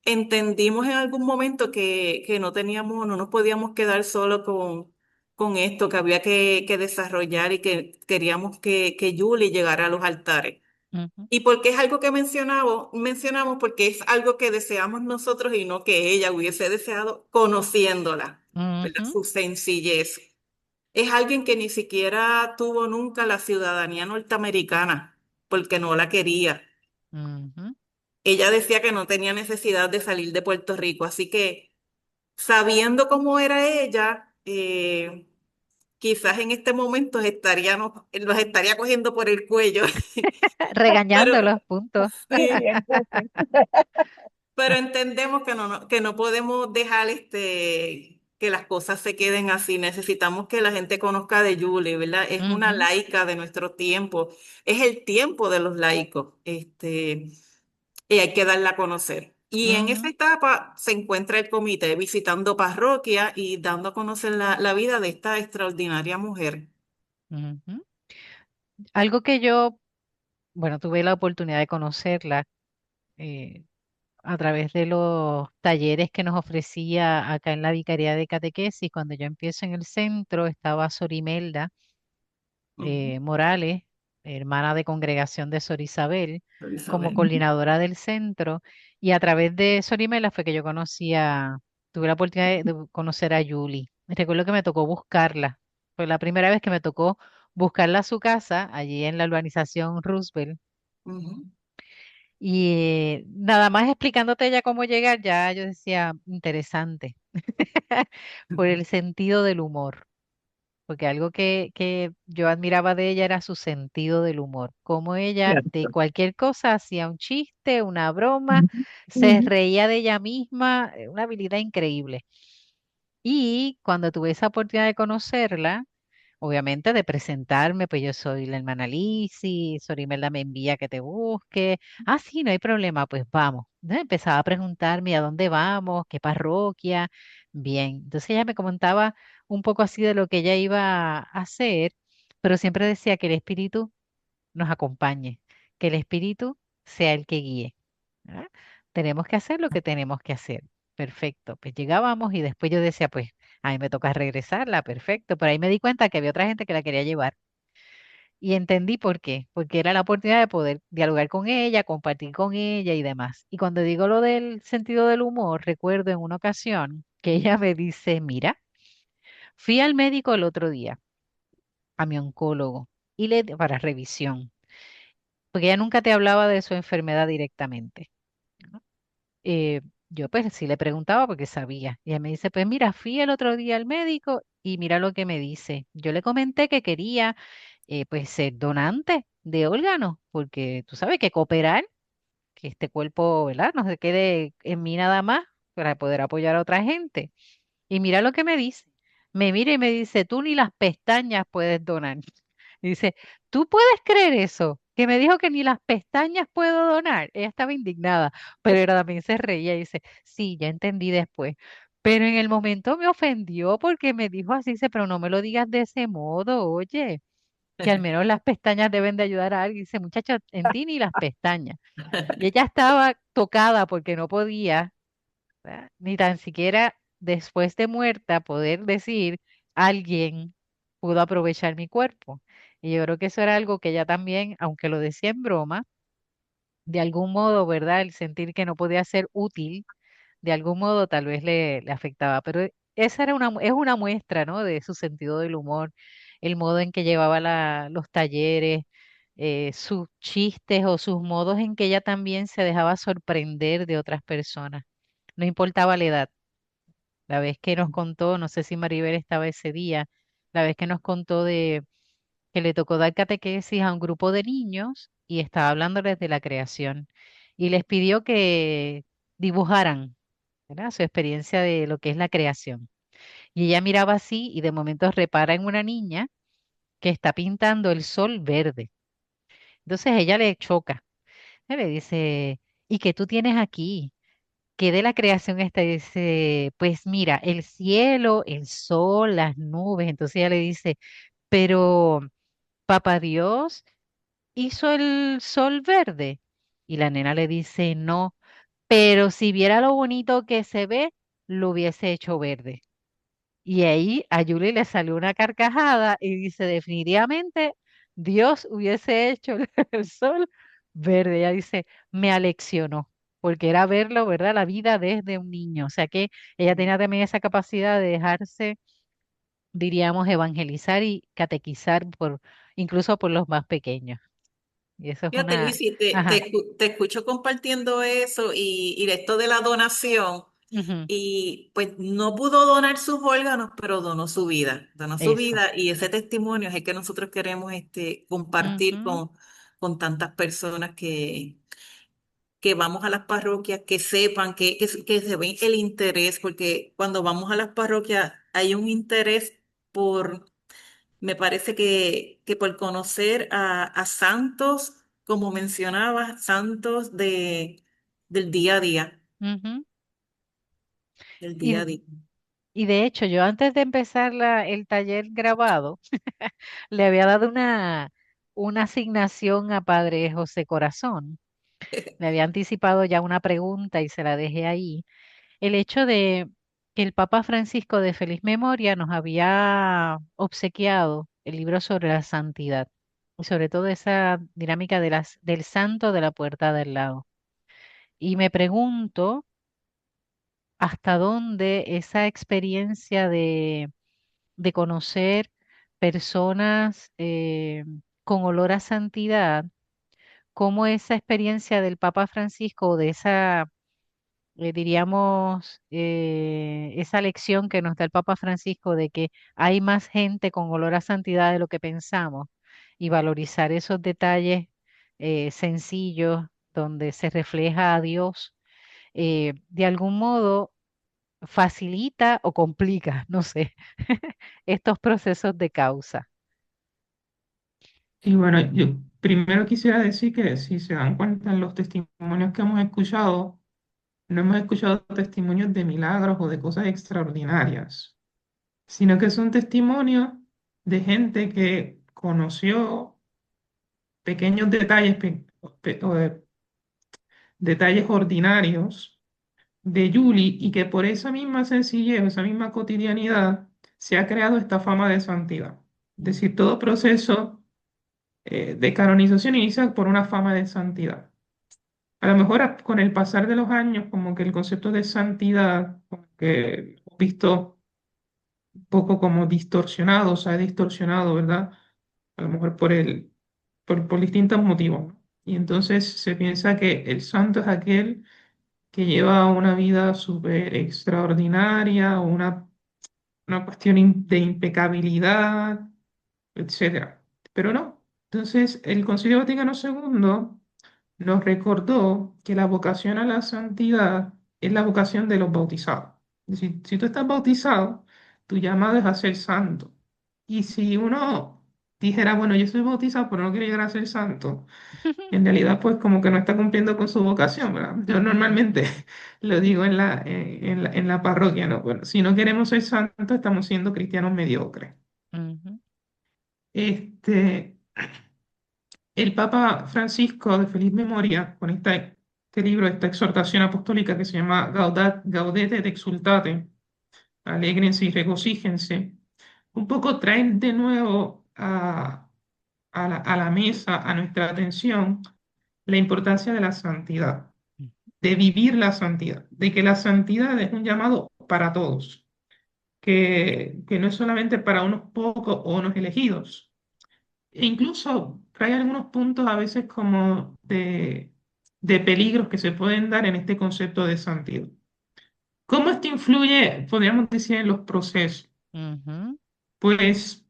Entendimos en algún momento que no teníamos, no nos podíamos quedar solo con esto, que había que desarrollar y que queríamos que Julie llegara a los altares. ujú, Y porque es algo que mencionamos porque es algo que deseamos nosotros y no que ella hubiese deseado conociéndola, ¿verdad? ujú, Su sencillez. Es alguien que ni siquiera tuvo nunca la ciudadanía norteamericana porque no la quería. ujú. Ella decía que no tenía necesidad de salir de Puerto Rico, así que sabiendo cómo era ella, quizás en este momento los estaría cogiendo por el cuello. Pero Regañándolos, punto. Sí, Pero entendemos que no podemos dejar que las cosas se queden así. Necesitamos que la gente conozca de Julie, ¿verdad? Es una Ujú, laica de nuestro tiempo. Es el tiempo de los laicos. Y hay que darla a conocer. Y en esa ujú, etapa se encuentra el comité visitando parroquia y dando a conocer la vida de esta extraordinaria mujer. ujú. Algo que yo, bueno, tuve la oportunidad de conocerla eh, a través de los talleres que nos ofrecía acá en la Vicaría de Catequesis. Cuando yo empiezo en el centro, estaba Sor Imelda Ujú. Morales, hermana de congregación de Sor Isabel, como Isabel. coordinadora del centro. Y a través de Sor Imelda fue que yo tuve la oportunidad de conocer a Julie. Recuerdo que me tocó buscarla. Fue la primera vez que me tocó buscarla a su casa, allí en la urbanización Roosevelt. Ujú. Y nada más explicándote ella cómo llegar, ya yo decía, interesante, por el sentido del humor, porque algo que yo admiraba de ella era su sentido del humor, cómo ella de cierto. cualquier cosa hacía un chiste, una broma, Ujú, se ujú. reía de ella misma, una habilidad increíble. Y cuando tuve esa oportunidad de conocerla, obviamente de presentarme, pues yo soy la hermana Lizzy, Sor Imelda me envía que te busque. Ah, sí, no hay problema, pues vamos. ¿No? Empezaba a preguntarme a dónde vamos, qué parroquia. Bien, entonces ella me comentaba un poco así de lo que ella iba a hacer, pero siempre decía que el Espíritu nos acompañe, que el Espíritu sea el que guíe. ¿Ah? Tenemos que hacer lo que tenemos que hacer. Perfecto. Pues llegábamos y después yo decía, pues a mí me toca regresarla, perfecto. Pero ahí me di cuenta que había otra gente que la quería llevar. Y entendí por qué, porque era la oportunidad de poder dialogar con ella, compartir con ella y demás. Y cuando digo lo del sentido del humor, recuerdo en una ocasión que ella me dice, mira, Fui al médico el otro día, a mi oncólogo, para revisión, porque ella nunca te hablaba de su enfermedad directamente. ¿No? Yo pues sí le preguntaba porque sabía. Y ella me dice, pues mira, fui el otro día al médico y mira lo que me dice. Yo le comenté que quería pues ser donante de órganos, porque tú sabes que cooperar, que este cuerpo, ¿verdad? No se quede en mí nada más para poder apoyar a otra gente. Y mira lo que me dice. Me mira y me dice, tú ni las pestañas puedes donar. Y dice, ¿tú puedes creer eso? Que me dijo que ni las pestañas puedo donar. Ella estaba indignada, pero ella también se reía y dice, sí, ya entendí después. Pero en el momento me ofendió porque me dijo así, dice, pero no me lo digas de ese modo, oye, que al menos las pestañas deben de ayudar a alguien. Dice, muchacha, en ti ni las pestañas. Y ella estaba tocada porque no podía, ¿verdad? Ni tan siquiera después de muerta poder decir, alguien pudo aprovechar mi cuerpo. Y yo creo que eso era algo que ella también, aunque lo decía en broma, de algún modo, ¿verdad? El sentir que no podía ser útil, de algún modo tal vez le afectaba. Pero esa era es una muestra, ¿no? De su sentido del humor, el modo en que llevaba los talleres, sus chistes o sus modos en que ella también se dejaba sorprender de otras personas. No importaba la edad. La vez que nos contó, no sé si Maribel estaba ese día, la vez que nos contó de que le tocó dar catequesis a un grupo de niños y estaba hablándoles de la creación y les pidió que dibujaran, ¿verdad? Su experiencia de lo que es la creación. Y ella miraba así y de momento repara en una niña que está pintando el sol verde. Entonces ella le choca, le dice, ¿y qué tú tienes aquí? ¿Qué de la creación está? Dice, pues mira, el cielo, el sol, las nubes. Entonces ella le dice, pero Papá Dios hizo el sol verde. Y la nena le dice, no, pero si viera lo bonito que se ve, lo hubiese hecho verde. Y ahí a Julie le salió una carcajada y dice, definitivamente Dios hubiese hecho el sol verde. Ella dice, me aleccionó, porque era verlo, ¿verdad? La vida desde un niño. O sea que ella tenía también esa capacidad de dejarse, diríamos, evangelizar y catequizar incluso por los más pequeños. Y eso es Fíjate, una, Luis, si ajá, te escucho compartiendo eso y de esto de la donación, ujú, y pues no pudo donar sus órganos, pero donó su eso, vida y ese testimonio es el que nosotros queremos compartir ujú, con tantas personas que vamos a las parroquias, que sepan, que se ve el interés, porque cuando vamos a las parroquias hay un interés por me parece que por conocer a santos, como mencionaba, santos del día a día, ujú. del día Y, a día. y de hecho, yo antes de empezar el taller grabado, le había dado una asignación a Padre José Corazón. Le había anticipado ya una pregunta y se la dejé ahí. El hecho de que el Papa Francisco de feliz memoria nos había obsequiado el libro sobre la santidad y sobre todo esa dinámica del santo de la puerta del lado. Y me pregunto hasta dónde esa experiencia de conocer personas con olor a santidad, cómo esa experiencia del Papa Francisco, de esa, diríamos, esa lección que nos da el Papa Francisco de que hay más gente con olor a santidad de lo que pensamos y valorizar esos detalles sencillos donde se refleja a Dios, de algún modo facilita o complica, no sé, estos procesos de causa. Y bueno, yo primero quisiera decir que si se dan cuenta en los testimonios que hemos escuchado, no hemos escuchado testimonios de milagros o de cosas extraordinarias, sino que son testimonios de gente que conoció pequeños detalles, detalles ordinarios de Yuli y que por esa misma sencillez, esa misma cotidianidad, se ha creado esta fama de santidad. Es decir, todo proceso de canonización inicia por una fama de santidad. A lo mejor con el pasar de los años, como que el concepto de santidad, como que hemos visto un poco como distorsionado, o sea, distorsionado, ¿verdad? A lo mejor por distintos motivos, ¿no? Y entonces se piensa que el santo es aquel que lleva una vida súper extraordinaria, o una cuestión de impecabilidad, etcétera. Pero no. Entonces, el Concilio Vaticano II nos recordó que la vocación a la santidad es la vocación de los bautizados. Es decir, si tú estás bautizado, tu llamado es a ser santo. Y si uno dijera, bueno, yo soy bautizado, pero no quiero llegar a ser santo, en realidad, pues como que no está cumpliendo con su vocación, ¿verdad? Yo normalmente lo digo en la parroquia, ¿no? Bueno, si no queremos ser santos, estamos siendo cristianos mediocres. Ujú, Este, el Papa Francisco, de feliz memoria, con este libro, esta exhortación apostólica que se llama Gaudete et Exsultate, alégrense y regocíjense, un poco traen de nuevo a la mesa, a nuestra atención, la importancia de la santidad, de vivir la santidad, de que la santidad es un llamado para todos, que no es solamente para unos pocos o unos elegidos. E incluso trae algunos puntos a veces como de peligros que se pueden dar en este concepto de santidad. ¿Cómo esto influye, podríamos decir, en los procesos? ujú, Pues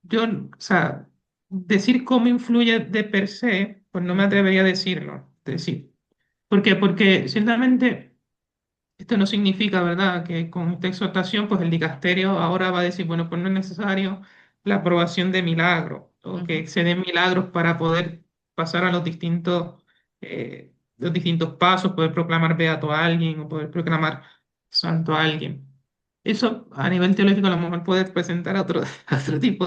yo, o sea, decir cómo influye de per se, pues no me ujú, atrevería a decirlo. Decir. ¿Por qué? Porque ciertamente esto no significa, ¿verdad?, que con esta exhortación, pues el dicasterio ahora va a decir, bueno, pues no es necesario la aprobación de milagros o ujú, que se den milagros para poder pasar a los distintos pasos, poder proclamar beato a alguien o poder proclamar santo a alguien. Eso a nivel teológico a lo mejor puede presentar otro, otro tipo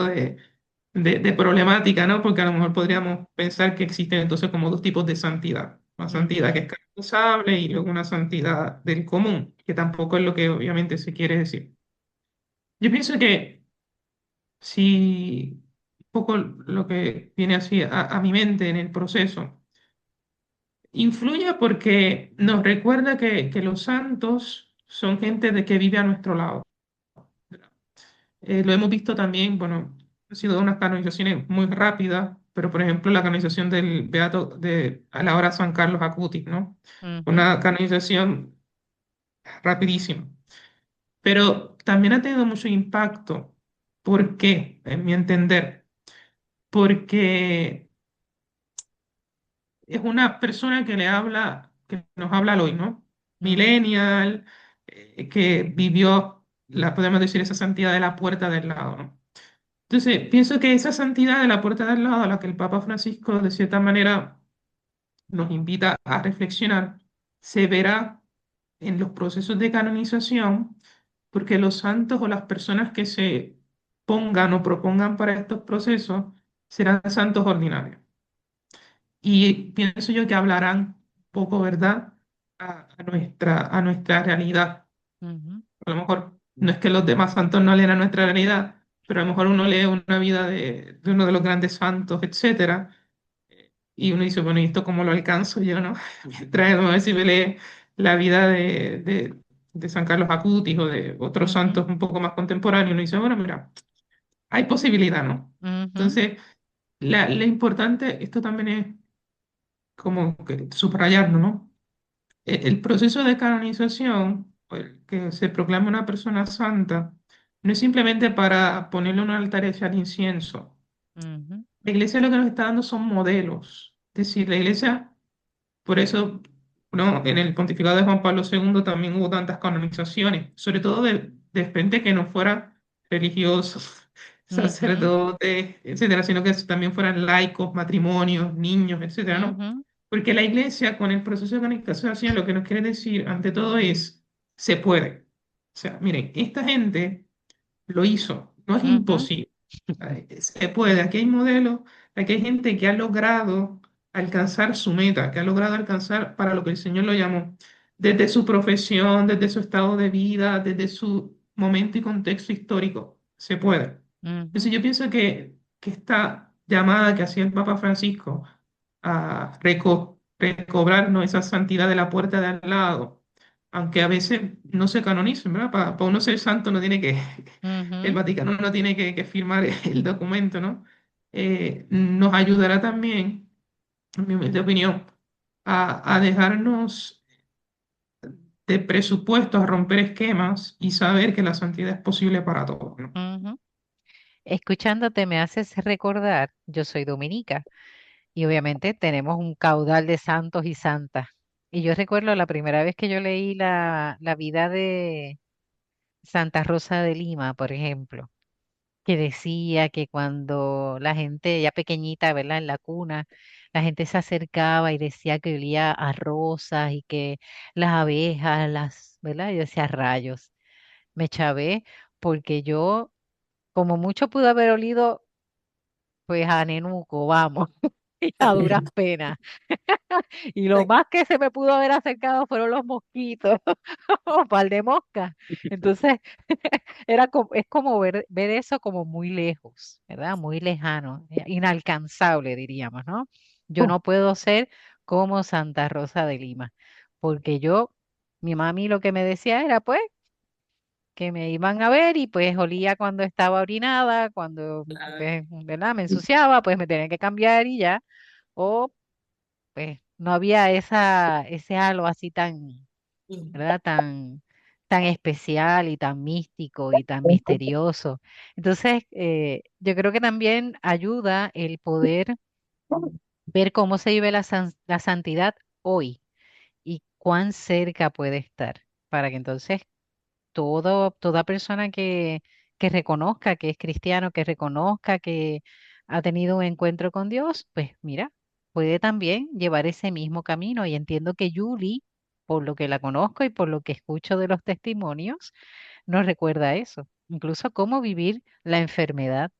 de problemática, ¿no? Porque a lo mejor ujú, podríamos pensar que existen entonces como dos tipos de santidad. Una santidad que ujú, es canonizable y luego una santidad del común, que tampoco es lo que obviamente se quiere decir. Yo pienso que si un poco lo que viene así a mi mente en el proceso, influye porque nos recuerda que los santos son gente de que vive a nuestro lado. Lo hemos visto también, bueno, han sido unas canonizaciones muy rápidas, pero por ejemplo la canonización del Beato de a la hora San Carlos Acutis, ¿no? ujú, Una canonización rapidísima. Pero también ha tenido mucho impacto. ¿Por qué? En mi entender. Porque es una persona que le habla, que nos habla al hoy, ¿no? ujú, Millennial, que vivió, podemos decir, esa santidad de la puerta del lado, ¿no? Entonces, pienso que esa santidad de la puerta del lado, a la que el Papa Francisco de cierta manera nos invita a reflexionar, se verá en los procesos de canonización, porque los santos o las personas que se pongan o propongan para estos procesos serán santos ordinarios. Y pienso yo que hablarán poco, ¿verdad?, a nuestra realidad. ujú, A lo mejor no es que los demás santos no lean a nuestra realidad, pero a lo mejor uno lee una vida de uno de los grandes santos, etcétera, y uno dice, bueno, ¿y esto cómo lo alcanzo yo, no? Mientras a ver si me lee la vida de San Carlos Acutis o de otros ujú, santos un poco más contemporáneos, uno dice, bueno, mira, hay posibilidad, ¿no? ujú, Entonces, lo importante, esto también es como que subrayarlo, ¿no? El proceso de canonización, pues, que se proclama una persona santa, no es simplemente para ponerle un altar y echar incienso. ujú, La iglesia lo que nos está dando son modelos. Es decir, la iglesia, por eso, ¿no?, en el pontificado de Juan Pablo II también hubo tantas canonizaciones, sobre todo de gente que no fuera religiosos, ujú, sacerdotes, etcétera, sino que también fueran laicos, matrimonios, niños, etcétera, ¿no? ujú, Porque la iglesia, con el proceso de canonización, lo que nos quiere decir ante todo es, se puede. O sea, miren, esta gente lo hizo, no es ujú, imposible. Se puede. Aquí hay modelos, aquí hay gente que ha logrado alcanzar su meta, que ha logrado alcanzar para lo que el Señor lo llamó, desde su profesión, desde su estado de vida, desde su momento y contexto histórico. Se puede. ujú, Entonces yo pienso que esta llamada que hacía el Papa Francisco a recobrarnos esa santidad de la puerta de al lado, aunque a veces no se canonicen, ¿verdad? Para uno ser santo no tiene que, el Ujú, Vaticano no tiene que firmar el documento, ¿no? Nos ayudará también, en mi humilde opinión, a dejarnos de presupuestos, a romper esquemas y saber que la santidad es posible para todos, ¿no? ujú. Escuchándote me haces recordar, yo soy dominica y obviamente tenemos un caudal de santos y santas. Y yo recuerdo la primera vez que yo leí la vida de Santa Rosa de Lima, por ejemplo, que decía que cuando la gente ya pequeñita, ¿verdad? En la cuna, la gente se acercaba y decía que olía a rosas y que las abejas, ¿verdad? Yo decía rayos, me chavé porque yo como mucho pude haber olido pues a nenuco, vamos, y a duras penas. Y lo más que se me pudo haber acercado fueron los mosquitos, un par de moscas. Entonces, es como ver eso como muy lejos, ¿verdad? Muy lejano, inalcanzable, diríamos, ¿no? Yo no puedo ser como Santa Rosa de Lima, porque mi mami lo que me decía era, pues, que me iban a ver y pues olía cuando estaba orinada, cuando, pues, ¿verdad? Me ensuciaba, pues me tenían que cambiar y ya. O pues no había ese halo así tan, ¿verdad? Tan especial y tan místico y tan misterioso. Entonces, yo creo que también ayuda el poder ver cómo se vive la santidad hoy y cuán cerca puede estar, para que entonces toda persona que reconozca que es cristiano, que reconozca que ha tenido un encuentro con Dios, pues mira, puede también llevar ese mismo camino. Y entiendo que Julie, por lo que la conozco y por lo que escucho de los testimonios, nos recuerda eso. Incluso cómo vivir la enfermedad,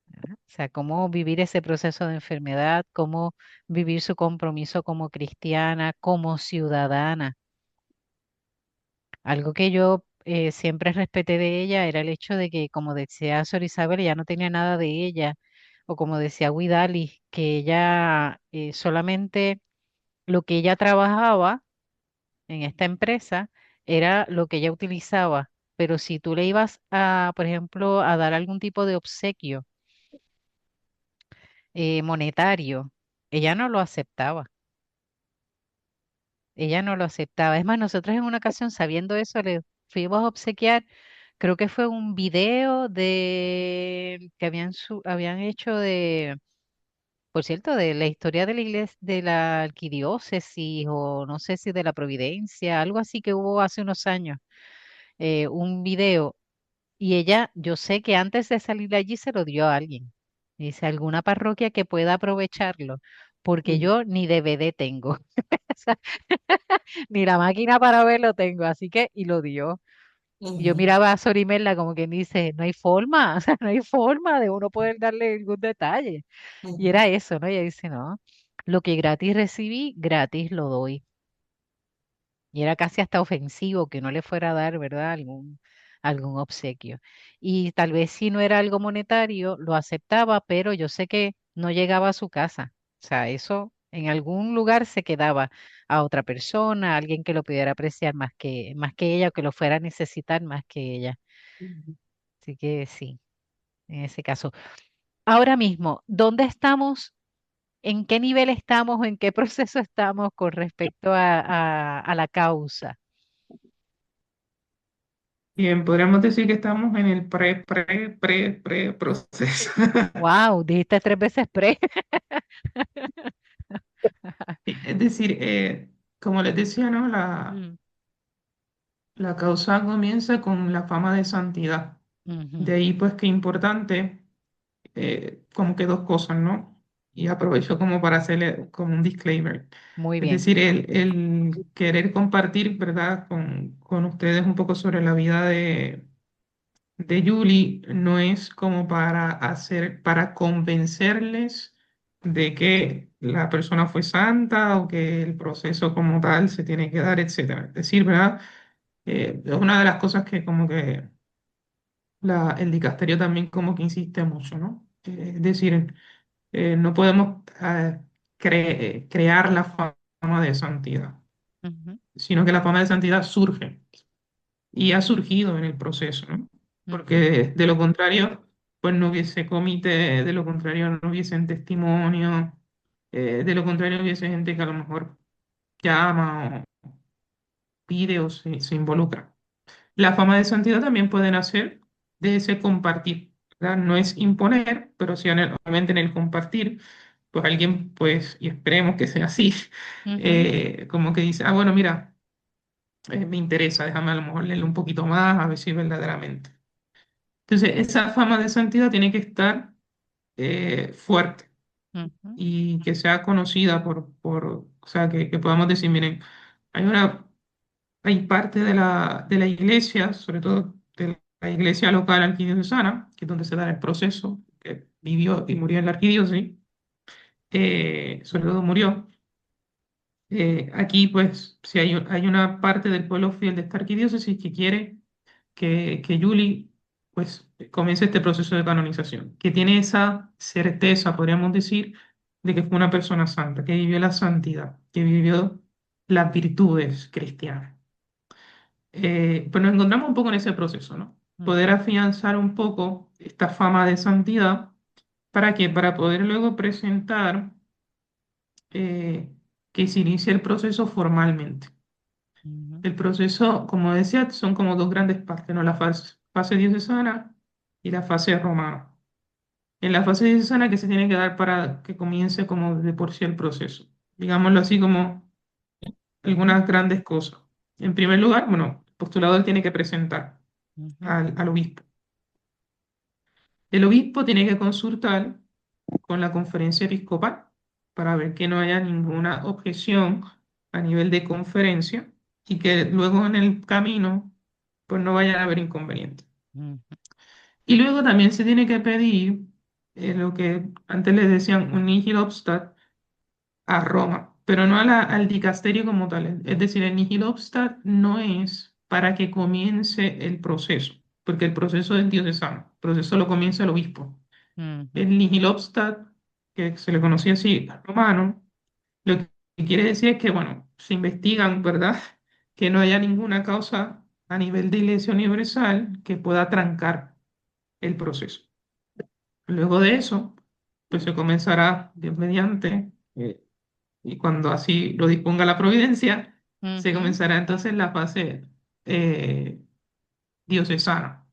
¿verdad? O sea, cómo vivir ese proceso de enfermedad, cómo vivir su compromiso como cristiana, como ciudadana. Algo que yo siempre respeté de ella era el hecho de que, como decía Sor Isabel, ella no tenía nada de ella, o como decía Guidalis, que ella solamente lo que ella trabajaba en esta empresa era lo que ella utilizaba, pero si tú le ibas a, por ejemplo, a dar algún tipo de obsequio monetario, ella no lo aceptaba. Ella no lo aceptaba. Es más, nosotros en una ocasión, sabiendo eso, le fuimos a obsequiar, creo que fue un video que habían hecho por cierto, de la historia de la iglesia, de la arquidiócesis, o no sé si de la Providencia, algo así que hubo hace unos años, un video. Y ella, yo sé que antes de salir de allí se lo dio a alguien. Dice, alguna parroquia que pueda aprovecharlo, porque yo ni DVD tengo. Ni la máquina para verlo tengo, así que, y lo dio. Y yo Ujú, miraba a Sorimela como quien dice, no hay forma, o sea, no hay forma de uno poder darle algún detalle. Y ujú, era eso, ¿no? Ella dice, no, lo que gratis recibí, gratis lo doy. Y era casi hasta ofensivo que no le fuera a dar, ¿verdad? Algún obsequio. Y tal vez si no era algo monetario, lo aceptaba, pero yo sé que no llegaba a su casa. O sea, eso en algún lugar se quedaba a otra persona, a alguien que lo pudiera apreciar más que ella o que lo fuera a necesitar más que ella. ujú. Así que sí, en ese caso. Ahora mismo, ¿dónde estamos? ¿En qué nivel estamos o en qué proceso estamos con respecto a la causa? Bien, podríamos decir que estamos en el proceso. Wow, dijiste tres veces pre. Es decir, como les decía, ¿no? Mm, La causa comienza con la fama de santidad. De ujú. ahí, pues, qué importante, como que dos cosas, ¿no? Y aprovecho como para hacerle como un disclaimer. Muy Es bien. decir, el querer compartir, ¿verdad?, con ustedes un poco sobre la vida de Julie no es como para convencerles de que la persona fue santa o que el proceso como tal se tiene que dar, etcétera. Es decir, ¿verdad? Es una de las cosas que como que el dicasterio también como que insiste mucho, ¿no? Es decir, no podemos crear la fama de santidad. Ujú, sino que la fama de santidad surge y ha surgido en el proceso, ¿no? ujú, Porque de lo contrario, pues no hubiese comité, de lo contrario no hubiesen testimonio, de lo contrario hubiese gente que a lo mejor llama o pide o se involucra. La fama de santidad también puede nacer de ese compartir, ¿verdad? No es imponer, pero sí obviamente en el compartir, pues alguien, pues, y esperemos que sea así, ujú, como que dice, ah, bueno, mira, me interesa, déjame a lo mejor leerlo un poquito más, a ver si verdaderamente. Entonces, esa fama de santidad tiene que estar fuerte ujú, y que sea conocida o sea, que podamos decir, miren, hay una hay parte de la iglesia, sobre todo de la iglesia local arquidiocesana, que es donde se da el proceso, que vivió y murió en la arquidiócesis, sobre todo murió. Aquí, pues, si hay una parte del pueblo fiel de esta arquidiócesis que quiere que Julie, pues, comience este proceso de canonización, que tiene esa certeza, podríamos decir, de que fue una persona santa, que vivió la santidad, que vivió las virtudes cristianas. Pues nos encontramos un poco en ese proceso, ¿no? Poder ujú, afianzar un poco esta fama de santidad. ¿Para qué? Para poder luego presentar eh, que se inicie el proceso formalmente. ujú, El proceso, como decía, son como dos grandes partes, ¿no? La fase diocesana y la fase romana. En la fase diocesana que se tiene que dar para que comience como de por sí el proceso. Digámoslo así como algunas grandes cosas. En primer lugar, bueno, el postulador tiene que presentar ujú, al obispo. El obispo tiene que consultar con la conferencia episcopal para ver que no haya ninguna objeción a nivel de conferencia y que luego en el camino pues no vayan a haber inconvenientes. ujú, Y luego también se tiene que pedir lo que antes les decían un nihil obstat a Roma, pero no al dicasterio como tal. Es decir, el nihil obstat no es para que comience el proceso, porque el proceso es diocesano, el proceso lo comienza el obispo. ujú, El nihil obstat, que se le conocía así al romano, lo que quiere decir es que, bueno, se investigan, ¿verdad? Que no haya ninguna causa a nivel de Iglesia Universal que pueda trancar el proceso. Luego de eso, pues se comenzará, Dios mediante, y cuando así lo disponga la providencia, se ujú, comenzará entonces la fase eh, diocesana.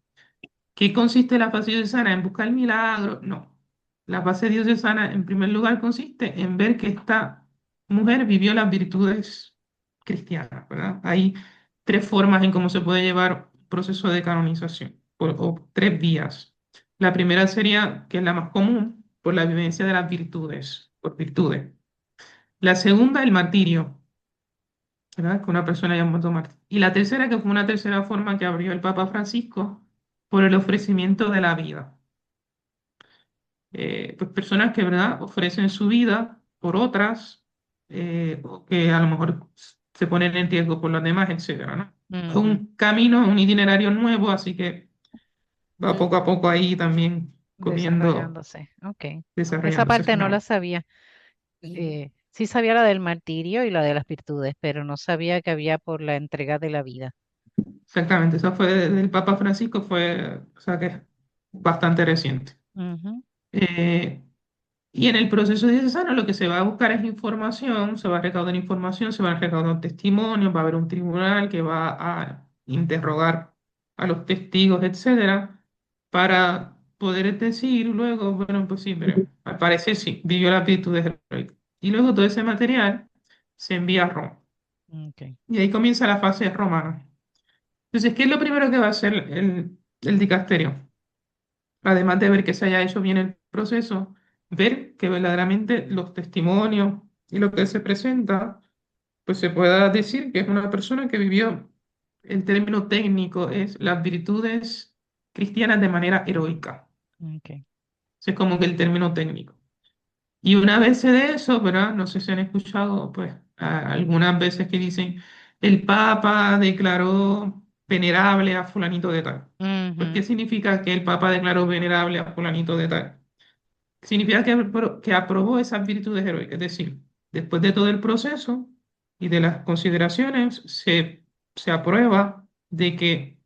¿Qué consiste la fase diocesana? ¿En buscar milagros? No. La fase diocesana, en primer lugar, consiste en ver que esta mujer vivió las virtudes cristianas, ¿verdad? Hay tres formas en cómo se puede llevar un proceso de canonización, o tres vías. La primera sería, que es la más común, por la vivencia de las virtudes, por virtudes. La segunda, el martirio, ¿verdad? Que una persona haya muerto mártir. Y la tercera, que fue una tercera forma que abrió el Papa Francisco, por el ofrecimiento de la vida. Pues personas que, ¿verdad?, ofrecen su vida por otras, o que a lo mejor se ponen en riesgo por las demás, etcétera, ¿no? Es ujú. un camino, un itinerario nuevo, así que va poco a poco ahí también cogiendo, Desarrollándose. Ok. Esa desarrollándose parte ese no la nombre. sabía. Sí sabía la del martirio y la de las virtudes, pero no sabía que había por la entrega de la vida. Exactamente, eso fue del Papa Francisco, fue, o sea que es bastante reciente. Ujú, Eh, Y en el proceso diocesano lo que se va a buscar es información, se va a recaudar información, se van a recaudar testimonios, va a haber un tribunal que va a interrogar a los testigos, etcétera, para poder decir luego, bueno, pues sí, pero al parecer sí, vivió las virtudes heroicas. Y luego todo ese material se envía a Roma. ok. Y ahí comienza la fase romana. Entonces, ¿qué es lo primero que va a hacer el dicasterio? Además de ver que se haya hecho bien el proceso, ver que verdaderamente los testimonios y lo que se presenta, pues se pueda decir que es una persona que vivió, el término técnico es las virtudes cristianas de manera heroica. Ok. Ese es como que el término técnico. Y una vez de eso, ¿verdad? No sé si han escuchado, pues, algunas veces que dicen, el Papa declaró venerable a fulanito de tal. Pues, ¿qué Ujú, significa que el Papa declaró venerable a fulanito de tal? Significa que aprobó esas virtudes heroicas. Es decir, después de todo el proceso, y de las consideraciones se aprueba de que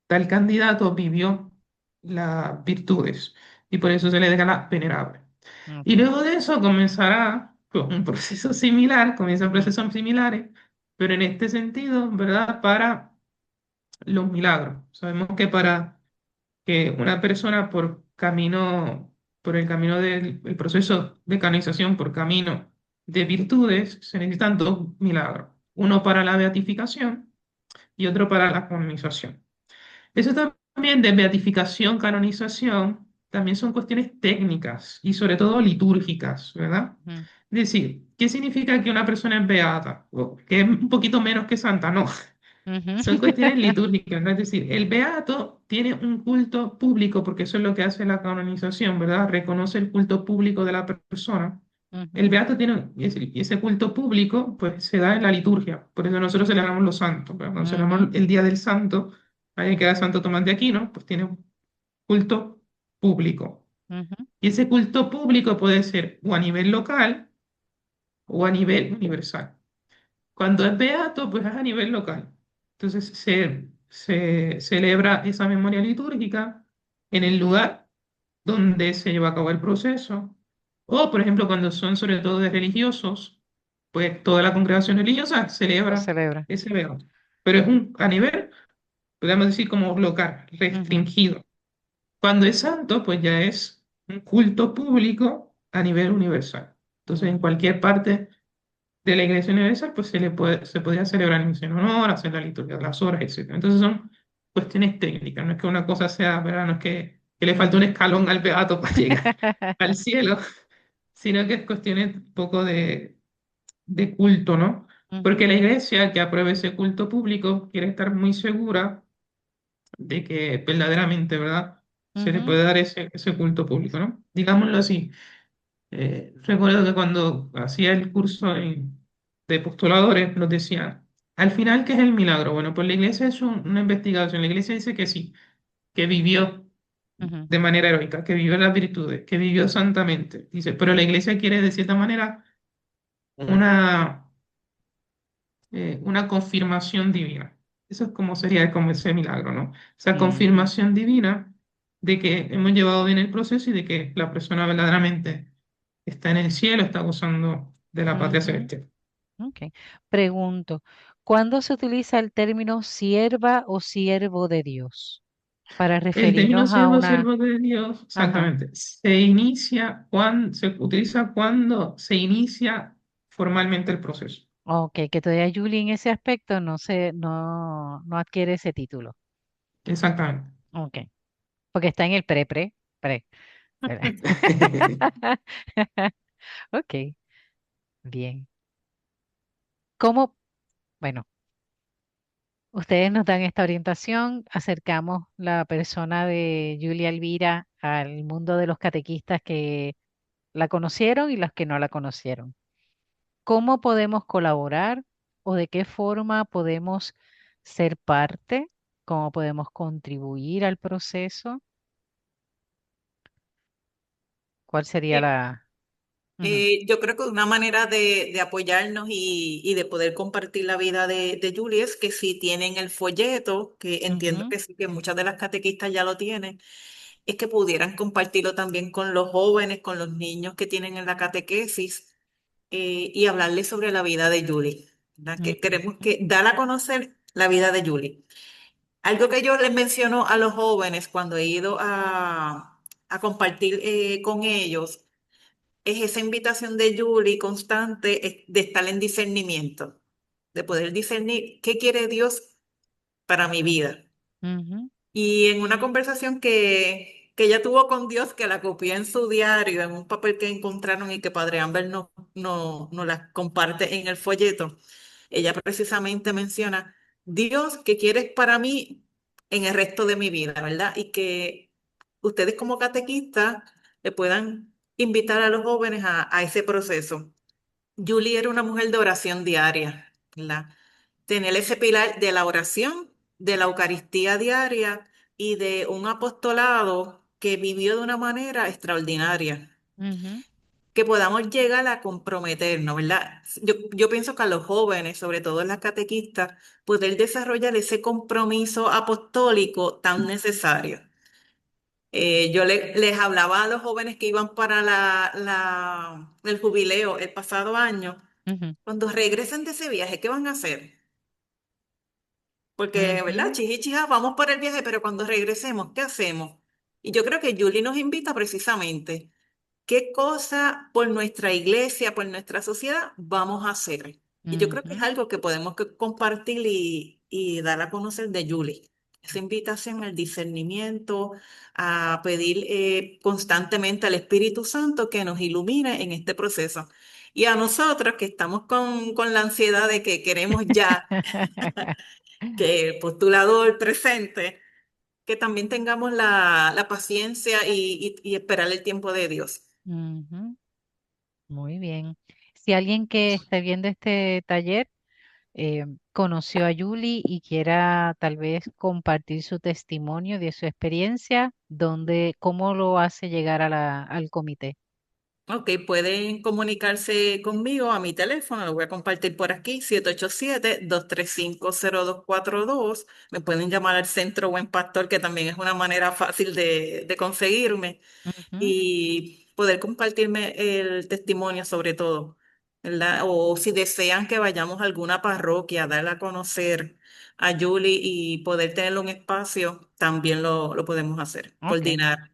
tal candidato vivió las virtudes y por eso se le declara venerable. Y Ok. luego de eso comenzará con un proceso similar, comienzan Ujú, procesos similares, pero en este sentido, ¿verdad? Para los milagros. Sabemos que para que una persona por el camino del el proceso de canonización, por camino de virtudes, se necesitan dos milagros. Uno para la beatificación y otro para la canonización. Eso también de beatificación, canonización, también son cuestiones técnicas y sobre todo litúrgicas, ¿verdad? ujú, Es decir, ¿qué significa que una persona es beata? O que es un poquito menos que santa, no. ujú. Son cuestiones litúrgicas, ¿no? Es decir, el beato tiene un culto público, porque eso es lo que hace la canonización, ¿verdad? Reconoce el culto público de la persona. El Ujú, beato tiene ese culto público, pues se da en la liturgia. Por eso nosotros celebramos los santos, ¿verdad? Cuando ujú, celebramos el Día del Santo, alguien que era Santo Tomás de Aquino, pues tiene un culto público. ujú, Y ese culto público puede ser o a nivel local o a nivel universal. Cuando es beato, pues es a nivel local. Entonces se celebra esa memoria litúrgica en el lugar donde se lleva a cabo el proceso. O, por ejemplo, cuando son sobre todo de religiosos, pues toda la congregación religiosa lo celebra celebra. ese beato. Pero es a nivel, podemos decir, como local, Ujú, restringido. Cuando es santo, pues ya es un culto público a nivel universal. Entonces, en ujú, cualquier parte de la Iglesia Universal, pues se podría celebrar misa en honor, hacer la liturgia de las horas, etcétera. Entonces son cuestiones técnicas, no es que una cosa sea, ¿verdad? No es que le falte un ujú. escalón al beato para llegar al cielo, sino que es cuestiones un poco de culto, ¿no? Porque Ujú, la Iglesia que apruebe ese culto público quiere estar muy segura de que verdaderamente, ¿verdad? Se le ujú, puede dar ese culto público, ¿no? Digámoslo así. Recuerdo que cuando hacía el curso de postuladores nos decían, al final, ¿qué es el milagro? Bueno, pues la iglesia es una investigación. La iglesia dice que sí, que vivió ujú, de manera heroica, que vivió las virtudes, que vivió santamente. Dice, pero la iglesia quiere de cierta manera una, una confirmación divina. Eso es como sería como ese milagro, ¿no? Esa ujú, confirmación divina de que hemos llevado bien el proceso y de que la persona verdaderamente está en el cielo, está gozando de la patria ujú. celestial. Ok. Pregunto, ¿cuándo se utiliza el término sierva o siervo de Dios para El término referirnos a siervo, una... siervo de Dios, Ajá. exactamente, se inicia cuando, se utiliza cuando se inicia formalmente el proceso. Ok, que todavía Julie en ese aspecto no adquiere ese título. Exactamente. Ok. Porque está en el pre. ¿Verdad? Ok, bien. ¿Cómo? Bueno, ustedes nos dan esta orientación, acercamos la persona de Julia Elvira al mundo de los catequistas que la conocieron y los que no la conocieron. ¿Cómo podemos colaborar o de qué forma podemos ser parte? ¿Cómo podemos contribuir al proceso? ¿Cuál sería Eh, la... Ujú, yo creo que una manera de apoyarnos y de poder compartir la vida de Julie es que si tienen el folleto, que entiendo ujú, que sí, que muchas de las catequistas ya lo tienen, es que pudieran compartirlo también con los jóvenes, con los niños que tienen en la catequesis y hablarles sobre la vida de Julie, ¿verdad? Que queremos ujú, que dar a conocer la vida de Julie. Algo que yo les menciono a los jóvenes cuando he ido a compartir con ellos es esa invitación de Julie constante de estar en discernimiento, de poder discernir qué quiere Dios para mi vida. ujú, Y en una conversación que ella tuvo con Dios, que la copié en su diario, en un papel que encontraron y que Padre Amber no la comparte en el folleto, ella precisamente menciona, Dios, ¿qué quieres para mí en el resto de mi vida, verdad? Y que ustedes como catequistas le puedan invitar a los jóvenes a ese proceso. Julie era una mujer de oración diaria, ¿verdad? Tener ese pilar de la oración, de la Eucaristía diaria y de un apostolado que vivió de una manera extraordinaria. ujú, que podamos llegar a comprometernos, ¿verdad? Yo pienso que a los jóvenes, sobre todo en las catequistas, poder desarrollar ese compromiso apostólico tan necesario. Les hablaba a los jóvenes que iban para el jubileo el pasado año, Ujú, cuando regresen de ese viaje, ¿qué van a hacer? Porque, ¿verdad? ujú, Chija, vamos para el viaje, pero cuando regresemos, ¿qué hacemos? Y yo creo que Julie nos invita precisamente. ¿Qué cosa por nuestra iglesia, por nuestra sociedad vamos a hacer? Y yo creo que es ujú, algo que podemos compartir y dar a conocer de Julie. Esa invitación al discernimiento, a pedir constantemente al Espíritu Santo que nos ilumine en este proceso. Y a nosotros que estamos con la ansiedad de que queremos ya que el postulador presente, que también tengamos la paciencia y esperar el tiempo de Dios. ujú. Muy bien. Si alguien que esté viendo este taller conoció a Yuli y quiera tal vez compartir su testimonio de su experiencia, cómo lo hace llegar a al comité? Ok, pueden comunicarse conmigo a mi teléfono, lo voy a compartir por aquí, 787-235-0242. Me pueden llamar al Centro Buen Pastor, que también es una manera fácil de conseguirme Ujú, y poder compartirme el testimonio sobre todo, ¿verdad? O si desean que vayamos a alguna parroquia, darle a conocer a Julie y poder tener un espacio, también lo podemos hacer, ok, coordinar.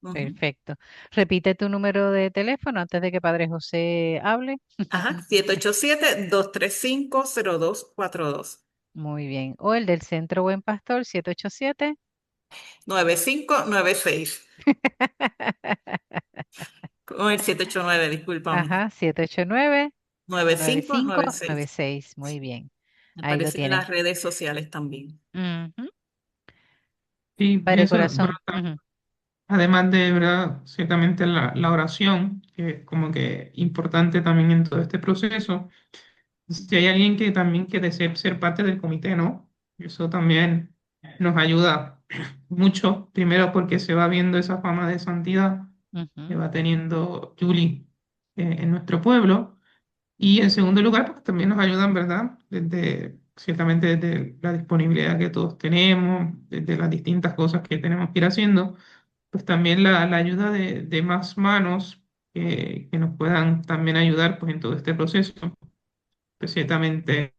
Ujú. perfecto. Repite tu número de teléfono antes de que Padre José hable. Ajá, 787-235-0242. Muy bien. O el del Centro Buen Pastor, 787. 9596. Con el 789, discúlpame. Ajá, 789 9596. 9596. Muy bien. Me Ahí lo aparece en tienen. las redes sociales también. Ujú. Sí, y Padre eso, bueno, Corazón. Ujú, además de, ¿verdad? Ciertamente la oración, que es como que importante también en todo este proceso. Si hay alguien que también quiere ser parte del comité, ¿no? Eso también nos ayuda mucho, primero porque se va viendo esa fama de santidad que ujú, va teniendo Julie en nuestro pueblo. Y en segundo lugar, porque también nos ayudan, ¿verdad? Ciertamente desde la disponibilidad que todos tenemos, desde las distintas cosas que tenemos que ir haciendo, pues también la ayuda de más manos que nos puedan también ayudar pues, en todo este proceso, pues ciertamente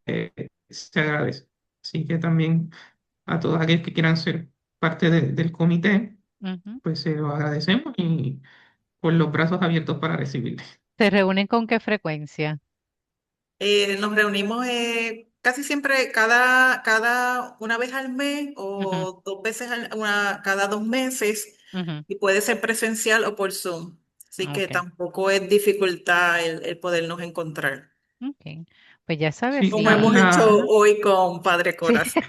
se agradece. Así que también a todos aquellos que quieran ser parte del comité, ujú. pues se lo agradecemos y con los brazos abiertos para recibirles. ¿Se reúnen con qué frecuencia? Nos reunimos casi siempre cada una vez al mes Ujú, o dos veces cada 2 meses ujú. y puede ser presencial o por Zoom. Así que Ok, tampoco es dificultad el podernos encontrar. ok. Pues ya sabes, Sí, Como hemos hecho Ajá. hoy con Padre Sí, Corazón.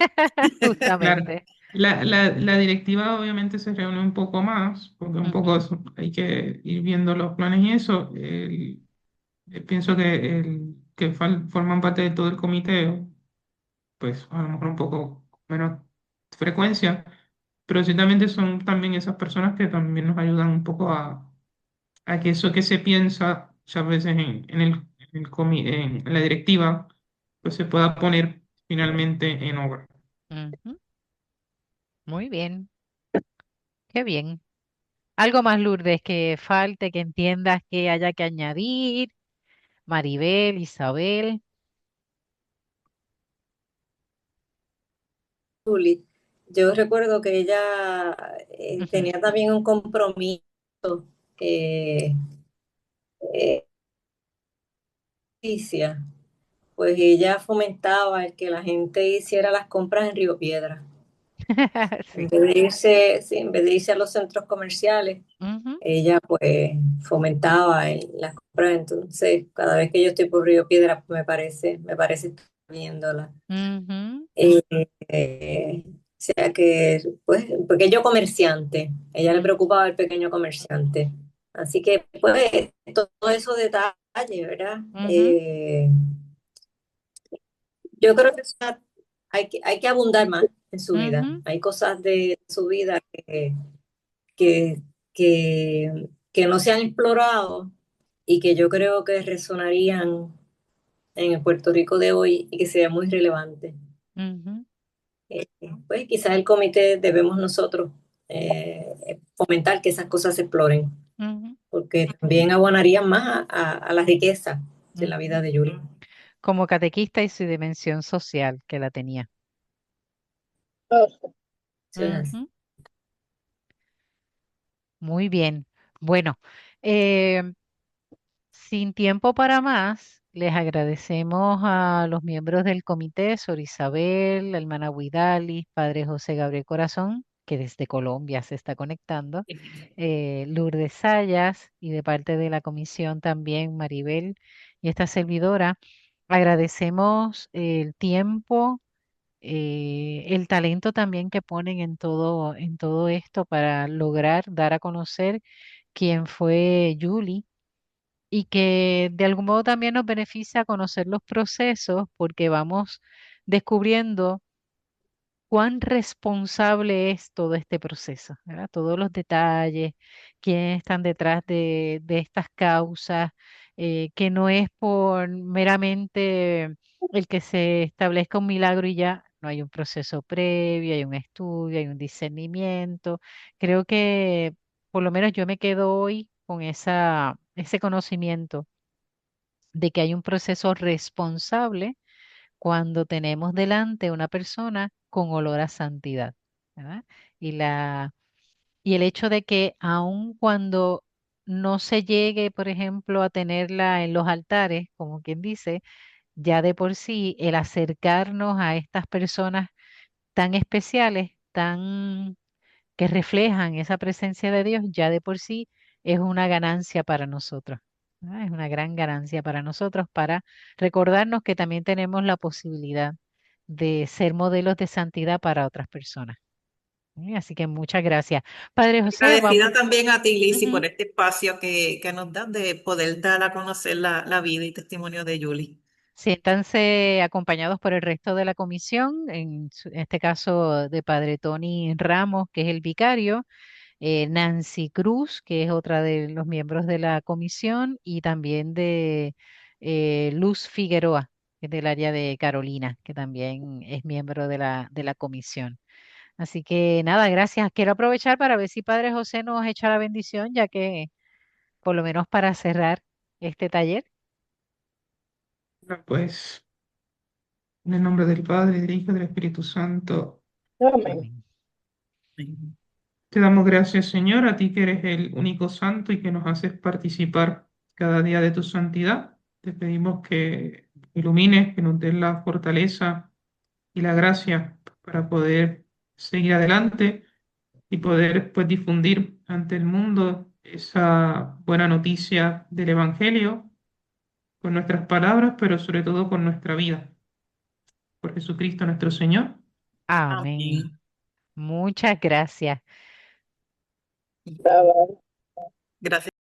claro. justamente. La directiva obviamente se reúne un poco más, porque un poco Ujú, hay que ir viendo los planes y eso. Pienso que forman parte de todo el comité, pues a lo mejor un poco menos frecuencia, pero ciertamente son también esas personas que también nos ayudan un poco a que eso que se piensa muchas veces en la directiva, pues se pueda poner finalmente en obra. ujú. Muy bien, qué bien. Algo más, Lourdes, que falte, que entiendas que haya que añadir. Maribel, Isabel. Julie. Yo recuerdo que ella Ujú. tenía también un compromiso eh, eh, justicia, pues ella fomentaba el que la gente hiciera las compras en Río Piedra. En Sí. vez de irse, sí, en vez de irse a los centros comerciales, Ujú, ella pues fomentaba las compras. Entonces, cada vez que yo estoy por Río Piedra, pues me parece estar viéndola. ujú, Eh, o sea que, pues, pequeño comerciante, ella le mm, preocupaba el pequeño comerciante. Así que, pues, todo esos detalles, ¿verdad? ujú, Yo creo que hay que abundar más en su vida. ujú, Hay cosas de su vida que, que no se han explorado y que yo creo que resonarían en el Puerto Rico de hoy y que sería muy relevante. Ujú, Pues quizás el comité debemos nosotros fomentar que esas cosas se exploren, ujú, porque también abonarían más a la riqueza de la vida ujú. de Yuri. Como catequista y su dimensión social que la tenía. Eso es así. Ujú. Muy bien. Bueno, eh, sin tiempo para más, les agradecemos a los miembros del comité, Sor Isabel, la hermana Huidalis, Padre José Gabriel Corazón, que desde Colombia se está conectando, Lourdes Sayas y de parte de la comisión también Maribel y esta servidora. Agradecemos el tiempo, el talento también que ponen en todo esto para lograr dar a conocer quién fue Julie y que de algún modo también nos beneficia conocer los procesos porque vamos descubriendo cuán responsable es todo este proceso, ¿verdad? Todos los detalles, quiénes están detrás de estas causas, que no es por meramente el que se establezca un milagro y ya, no hay un proceso previo, hay un estudio, hay un discernimiento. Creo que por lo menos yo me quedo hoy con ese conocimiento de que hay un proceso responsable cuando tenemos delante una persona con olor a santidad, ¿verdad? Y y el hecho de que aun cuando no se llegue, por ejemplo, a tenerla en los altares, como quien dice, ya de por sí el acercarnos a estas personas tan especiales, tan que reflejan esa presencia de Dios, ya de por sí es una ganancia para nosotros. ¿No? Es una gran ganancia para nosotros para recordarnos que también tenemos la posibilidad de ser modelos de santidad para otras personas. Así que muchas gracias. Padre José, vamos. Agradecida también a ti, Lizzy, por Ujú. este espacio que nos das de poder dar a conocer la vida y testimonio de Julie. Siéntanse acompañados por el resto de la comisión, en este caso de Padre Tony Ramos, que es el vicario, Nancy Cruz, que es otra de los miembros de la comisión, y también de Luz Figueroa, que es del área de Carolina, que también es miembro de de la comisión. Así que nada, gracias. Quiero aprovechar para ver si Padre José nos echa la bendición, ya que por lo menos para cerrar este taller. Bueno, pues en el nombre del Padre, del Hijo y del Espíritu Santo, Amén. Amén. te damos gracias, Señor, a ti que eres el único santo y que nos haces participar cada día de tu santidad. Te pedimos que ilumines, que nos des la fortaleza y la gracia para poder seguir adelante y poder pues difundir ante el mundo esa buena noticia del Evangelio con nuestras palabras, pero sobre todo con nuestra vida. Por Jesucristo nuestro Señor. Amén. Amén. Muchas gracias. Bye, bye. Gracias.